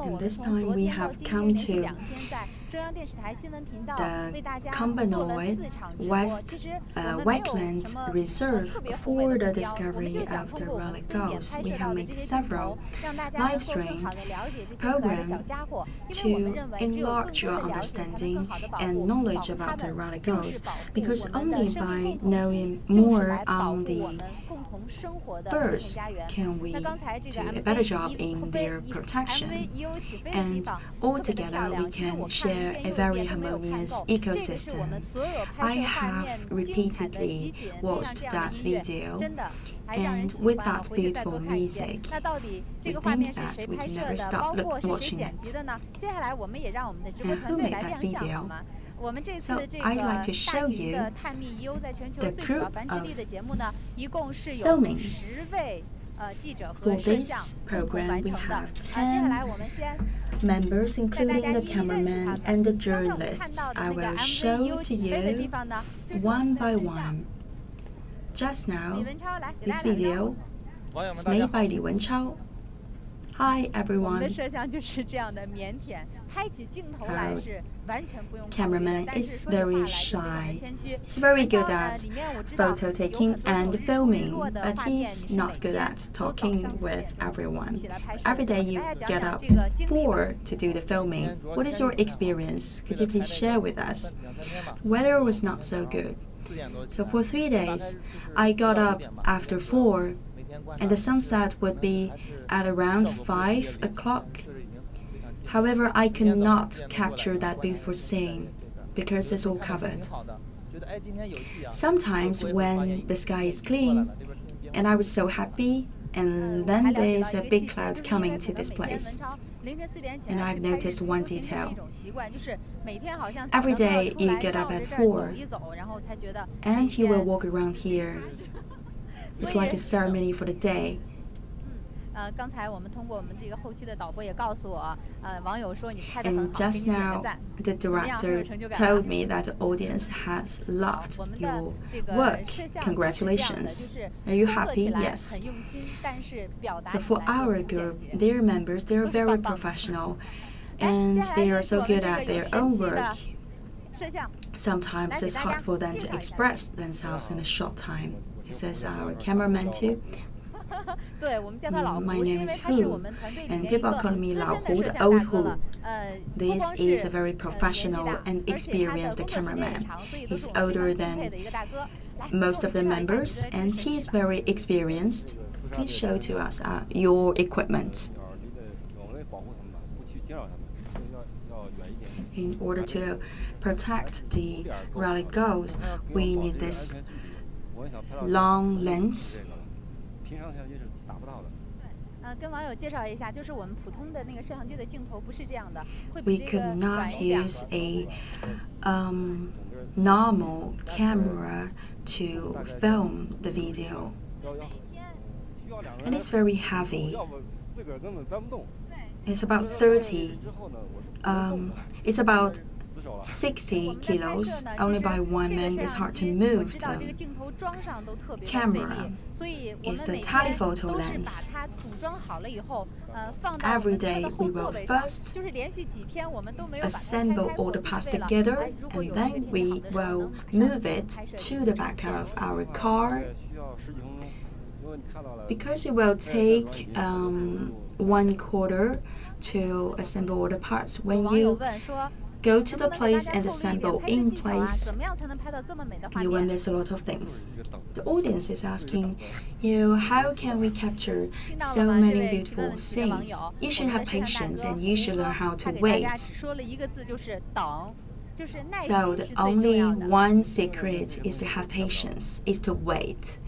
And this time we have come to the Cumbernauld Wetland Reserve for the discovery of the relict gulls. We have made several live stream programs to enlarge your understanding and knowledge about the relict gulls, because only by knowing more on the birds can we do a better job in their protection, and altogether we can share a very harmonious ecosystem. I have repeatedly watched that video, and with that beautiful music, we think that we can never stop watching it. And who made that video? So I'd like to show you the group of filming. For this program, we have 10 members, including the cameraman and the journalists. I will show to you one by one. Just now, this video is made by Li Wenchao, Hi 我们的 everyone. 摄像就是这样的腼腆，拍起镜头来是完全不用考虑的。 Cameraman 但是 is 说起话 very 来就非常的 shy. 谦虚。 He's very good 然后 at 里面我知道 photo 有 taking 很多 and 有日出日 filming, 落的 but 画面， he's 你是 not 每 good 天 at 都早 talking 上4 with 点钟 everyone. 起来拍摄。 Every day 给 you 大家 get 讲 up 讲这个经历吧。 4 to do the filming. What is your experience? Could you please share with us? Weather was not so good. So for 3 days, I got up after 4, and the sunset would be at around 5 o'clock. However, I could not capture that beautiful scene because it's all covered. Sometimes when the sky is clean, and I was so happy, and then there's a big cloud coming to this place. And I've noticed one detail. Every day you get up at 4, and you will walk around here. It's like a ceremony for the day. 刚才我们通过我们这个后期的导播也告诉我，网友说你拍得很 And 好，给 just 你点个 now, 赞。 the 怎么样，很 director 有成就感 told 啊。 me that the audience has loved 我们的 your 这个 work. 摄像是这样的，就 Congratulations. 是 Are you 工作 happy? 起来 Yes. 很用心，但是表达 So 起 for 来就 our 很简 group, 洁。 their members, they're 都是 very 棒棒的。 professional, 来， and 接下来 they 呢 are 是 so 我们 good 这个 at 有 their 神 own 奇的 work. 摄像。 Sometimes 来，给 it's 大家 hard for them 介 to 绍一下。 express themselves in a short time. This is our cameraman too. 对，我们叫他老 My 胡，是因 name 为 is 他是 Hu, 我们团队里 and 面一 people 个 call me 资 Lao 深的 Hu, 摄 the 像 old 大哥 Hu. 了。不 This 光 is 是 a very 年纪 professional 大， and 而且他的 experienced 工作时间也 cameraman. 长，所以都是 He's 我们非 older 常敬佩 than 的一个大哥。来，给我 most 们 of the 介绍一下你的 members, 这个 and 神奇 he's 吧。 very experienced. Please show to us your equipment. In order to protect the relic gulls, we need this long lens. 跟网友介绍一下，就是我们普通的那个摄像机的镜头不是这样的，会 We 比这个 could 短 not 一点。 use a normal camera to film the video, and it's very heavy. It's about 30. It's about 60 kilos. Only by one man, it's hard to move 知道这个 the 镜头装上都特别的费 camera 力，所以我 is 们 the 每天 telephoto 都是把 lens. 它组装好了以后，放到我 Every 们车 day 的后 we 座 will 位上， first 就是连续几天我们都没有把它拆 assemble 开 all 过， the 就 parts 是为了 together, 如果 and 有那个 then 天气 we 好的时候 will 能马上 move 拍 it 摄 to 这 the 个 back 出现。 of our car, because it will take 1/4 to assemble all the parts. 有 When 网友 you 问说， go to 能 the 不能给大 place 家 and 透露一点 assemble 拍摄 in 技巧啊？ place, 怎么样才能拍到这么美的画 you will 面？ miss a lot of things. The audience is asking you, how can we capture 听到了 so 吗？这 many 位提问 beautiful 问题的网 scenes? 友， You 我 should 们 have 的摄像 patience 大 and 哥 you 胡 should 哥， learn how 他 to 给大家 wait. 只说了一个字，就是等，就是耐心 So 是 the 最重 only 要的。 one secret is to have patience, is to wait.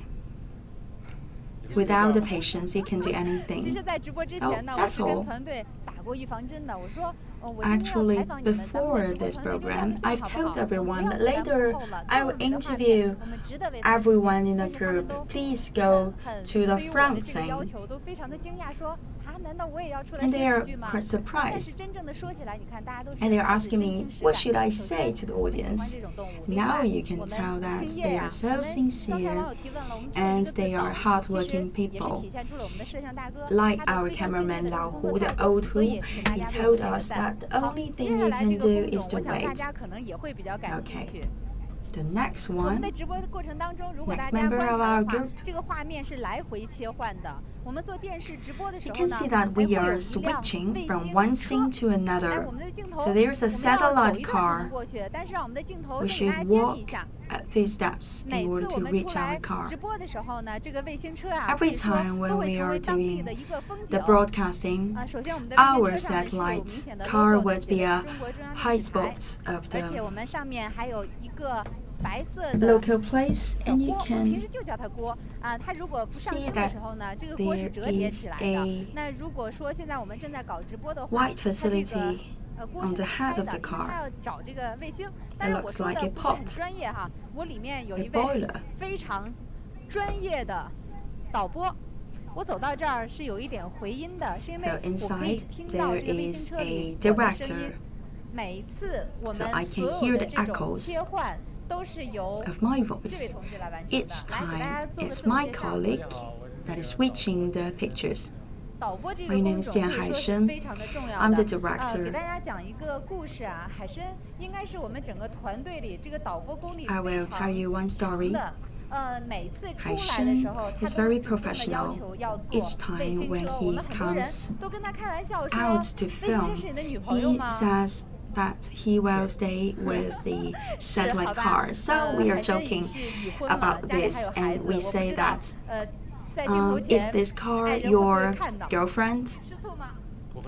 Without the patience, you can do 其实， anything. 在直播之前呢， Oh, 我 that's 是跟 all. 团队打过预防针的。我说，我今天要 Actually, 采访你们，咱们的 before 直播 this 团队就 program, 亮相 I've 好不 told 好？ everyone, 不 but 要再 later 幕后了， I 这么 will 美的画面， interview 我们值得为他们呈 everyone 现。 in 但 the 是他们 group. 都 Please go 很 to the 对于我的 front 这个要 scene. 求都非常的惊讶，说啊，难道我也要出来 And 说 they are 几句吗？ quite 但是 surprised. 真正的说起来，你看大家都是 And they are 发自 asking 真 me, 情实 what 感。 should I 首 say 先， to the 我们喜欢 audience? 这种动物。另 Now 外， you can 我们 tell that 敬 they 业 are 呀。 so 我们刚才网 sincere 友提问了，我们说了一 and 个字 they 等， are 其 hardworking 实也是 people. 体现出了我们的摄像大哥 Like 他的 our 非常敬业 cameraman 的这个 Lao 工 Hu, 作 the 态度， old 所 Hu, 以请大 he 家给我 told 们点个 us 赞。 that the 好， only 接 thing 下 you 来这 can 个 do 工种， is to 我想大 wait. 家可能也会比较感兴 Okay. 趣。 The next 我们 one, 的直播的过程当中，如果 Next 大家 member 观 of 察 our 的话 group， 这个画面是来回切换的。我们做电视直播的时 you 候 can 呢， see that 会 we 有 are 一辆 switching 卫 from 星 one 车 scene to 来 another. 我们的镜头， So there's a 我们要走 satellite 一段才 car. 能过去，但是让我们的镜头 We 先给大 should 家接力 walk 一下。 a few steps 每 in 次 order 我 to 们 reach 出来 our car. 直播的时候呢，这个卫星车啊，可 Every 以说 time 都 when 会 we 成 are 为当地 doing 的一个风景 the。broadcasting, 首先我们的卫 our 星车上面是有明 satellite 显的 car logo 的， would 写 be 的 a 是中国中央 high 电视台。 spot of 而且 the 我们上面还有一个白色的 local place, 小 and you 锅，我们平 can 时就叫它锅啊。它如果不上 see 新的 that 时候呢，这个锅是折叠起来 there 的 is。那如果说现在我们正在搞直播的话， white 它这个 facility 锅 on 是 the 打 head 开 of 的， the 因为它 car. 要找这个卫星。但是我 looks 说 like 的 a 不是很 pot 专业哈，我里面有 a 一位 boiler. 非常专业的导播。我走到这儿是有一点回音的，是因为 So 我可以 inside 听到 there 这个卫 is 星车里 a 我的声音 director.。每一次我 So 们 I 所 can 有 hear 的 the 这种 echoes 切换都是由 of my 这位 voice. 同志来完成的。 Each 来，给大家 time 做个 it's 自我 my 介绍。 colleague that is switching the pictures. My name is Dian Haishen. I'm the director. I will tell you one story. Haishen is very professional. Each time when he comes out to film, he says that he will stay with the satellite car. So we are joking about this, and we say that, is this car your girlfriend?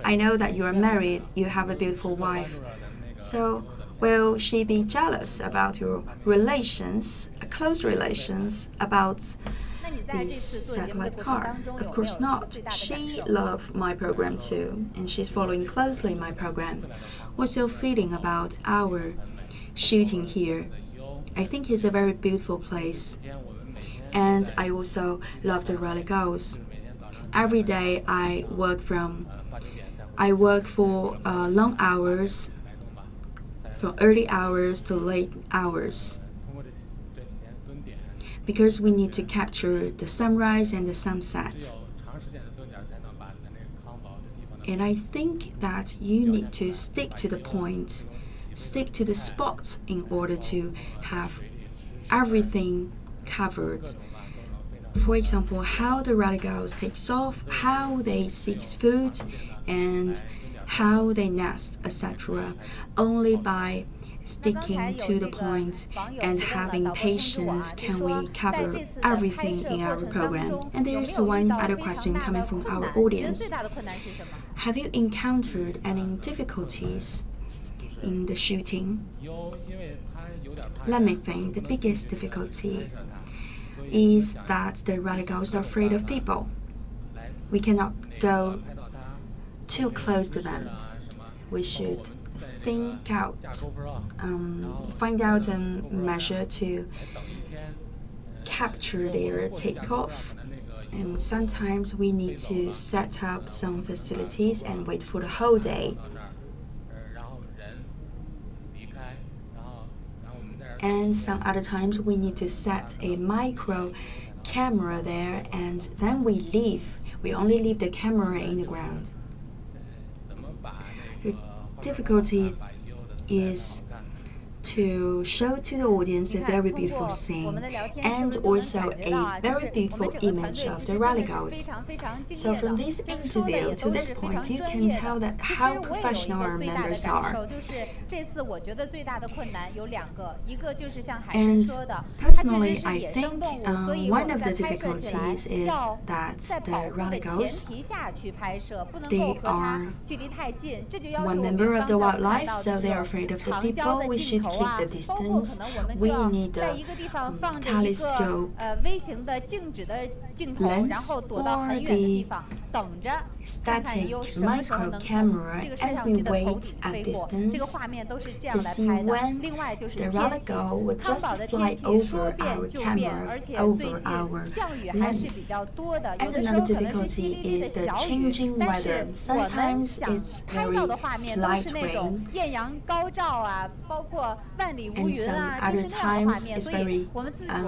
I know that you are married, you have a beautiful wife. So will she be jealous about your relations, close relations, about this satellite car? Of course not. She loves my program too, and she's following closely my program. What's your feeling about our shooting here? I think it's a very beautiful place. And I also love the relict gulls. Every day I work for long hours, from early hours to late hours, because we need to capture the sunrise and the sunset. And I think that you need to stick to the point, stick to the spot in order to have everything covered. For example, how the relict gulls takes off, how they seek food, and how they nest, etc. Only by sticking to the point and having patience can we cover everything in our program. And there's one other question coming from our audience. Have you encountered any difficulties in the shooting? Let me think. The biggest difficulty is that the relict gulls are afraid of people. We cannot go too close to them. We should think out, find out a measure to capture their takeoff. And sometimes we need to set up some facilities and wait for the whole day. And some other times we need to set a micro camera there, and then we leave. We only leave the camera in the ground. The difficulty is to show to the audience a very beautiful scene and also a very beautiful image of the relict gulls. So from this interview to this point, you can tell that how professional our members are. And personally, I think one of the difficulties is that the relict gulls, they are one member of the wildlife, so they are afraid of the people. We should keep the distance. We need a telescope lens or the static micro camera, and we wait at distance to see when the relict gull would just fly over our camera, over our lens. And another difficulty is the changing weather. Sometimes it's very slight rain, and some other times it's very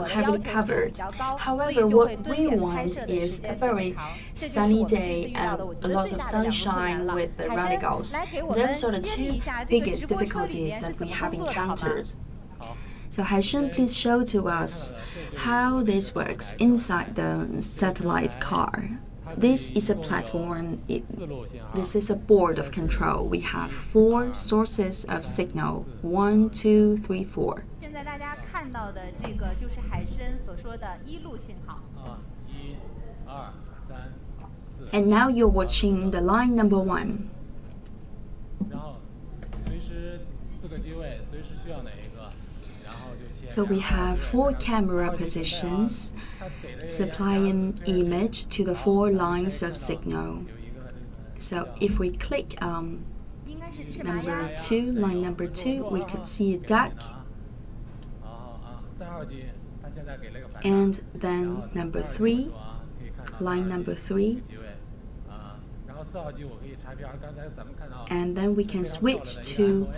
heavily covered. However, what we want is a very sunny day and a lot of sunshine with the relict gulls. Those are the two biggest difficulties that we have encountered. So Haishen, please show to us how this works inside the satellite car. This is a platform. This is a board of control. We have 4 sources of signal. 1, 2, 3, 4. And now you're watching the line number 1. So we have 4 camera positions supplying image to the 4 lines of signal. So if we click number 2, line number 2, we could see a duck. And then number 3, line number 3. And then we can switch to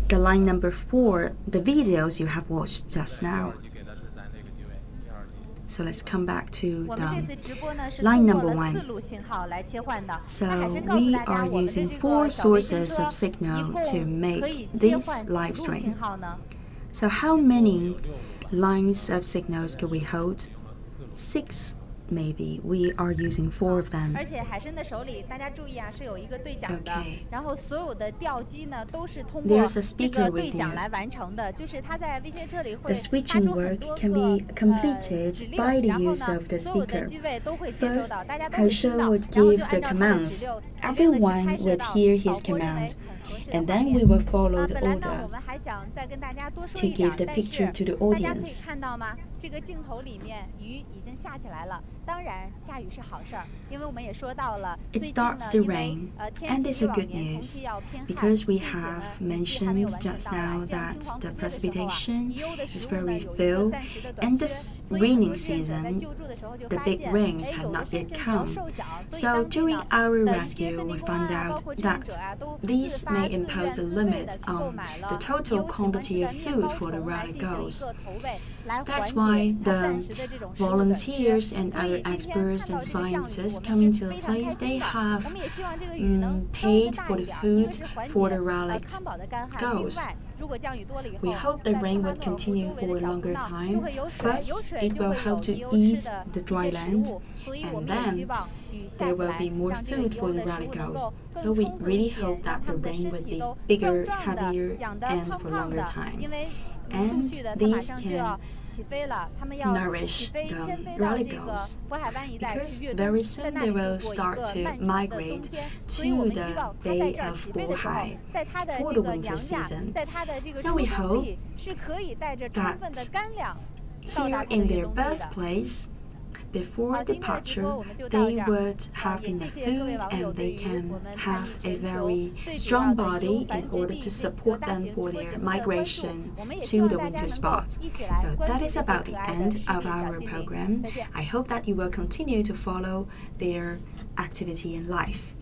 the line number 4, the videos you have watched just now. So let's come back to 我们这次直播呢是 line 通过 number 了 one. 4路信号来切换的。 So 那海参告诉 we 大家， are 我们的 using 这 4个小卫星 sources 车 of 一 signal 共 to make 可以切 this 换 live 几路 stream. 信号呢？ So how many lines of signals could we hold? 6, maybe. We are using 4 of them. 而且海参的手里，大家注意啊，是有一个对讲的。 Okay. 然后所有的调机呢，都是通过 There's a 这 speaker 个对 with 讲 you. 来完成的。就是它在卫星车里 The 会发 switching 出很 work 多 can 个 be completed 指令， by the 然后 use 呢， of the 所有的 speaker. 机位都会接收 First, 到，大家都会听 Haisha 到， would 然后 give 就 the 按照它的指 commands. 令去 Everyone 拍摄 would 到 hear 导 his 播认为 command, 很合适的 and 画 then 面。 we will follow the 本来呢，我 order 们还想再跟大家多说 to 一点， give the 但是 picture to the 大家可以 audience. 看到吗？这个镜头里面雨已经下起来了。当然，下雨是好事儿，因为我们也说到了， It 最近呢， starts to 因为 rain, 天 and 气 it's 比 a 往 good 年同 news 期要偏旱， because we 并且呢 have 雨季还没有 mentioned 完全 just 到来。 now 这样 that 金黄 the 枯竭的时候啊， precipitation 遗鸥的 is 食物呢 very 有一个 few, 暂时的 and 短缺， this 所以很 raining 多志愿者在 season, 救助的时候就 the 发 big 现， rains 哎， have 有的 not 深 yet 圳比较 come. 瘦小，所以 So 当地 during 呢 our 的一些 rescue, 森 we 林公安 found 啊，包 out 括志愿 that 者啊，都自 these 发 may 自愿 impose a 自费 limit 的去购 on 买 the 了 total 有喜欢吃 quantity 的 of 面 food 包 for the 虫来 relic 进行一 gulls. 个投喂，来 That's 缓 why 解它 the 暂时的这种食物短缺。 volunteers and 所 other 以今天看 experts 到 and 这个降雨， scientists 我 coming 们 to 是 the 非常开 place, 心 they 的。 have 我们也希望这个雨能稍微的 paid 大 for 一 the 点，因为 food 是缓 for 解 the relic 康宝的干旱。 gulls. 另外，如果降雨多了以后， We hope the 在 rain 布拉 would 特尔湖 continue 周围 for 的 a 小湖 longer 闹就 time. 会有水，有 First, 水 it 就 will 会有 help to 遗鸥吃 ease 的 the 一 dry 些食 land, 物，所以我 and 们也希 then 望雨下 there 起 will 来， be more 让这个 food 遗 for 鸥 the 的食 relic 物能 gulls. 够 So 更 we 充足一 really 点， hope 让 that 它 the 们的 rain 身 would 体 be 都 bigger, 壮壮的， heavier, 养得 and 胖 for 胖 longer 的， time. 因为陆 And 续的它马 these 上就要 can 起飞了，它们要 nourish 起飞 the 迁飞到 relic 这个 gulls 渤海湾一带 because 去越冬， very 在 soon 那 they 里 will 度过一 start 个 to 漫长的冬 migrate 天。所以我 to 们希 the 望它在 Bay 这儿 of 起飞的时候 Bohai， 在它的 for 这 the 个 winter 娘家， season. 在它的这个 So 出 we 生 hope 地是可以带着充分的干粮到 Here 达它的 in 越 their 冬地的。 birthplace, 好， before 今天的直播 departure, 我们就到 they 这儿。 would 也 have 谢 enough 谢各位 food 网友 and 对 they 于 can 我们探 have 秘 a 全球 very 最主要 strong 的遗 body 鸥繁 in 殖 order 地 to 这个 support 大 them 型直 for 播 their 节目的关注。 migration 我们也希 to 望 the 大家 winter 能够 spot. 一起来 So 关 that 注 is 这些 about 可 the 爱的 end 视频 of 小 our 精灵。 program. 再见。 I hope that you will continue to follow their activity in life.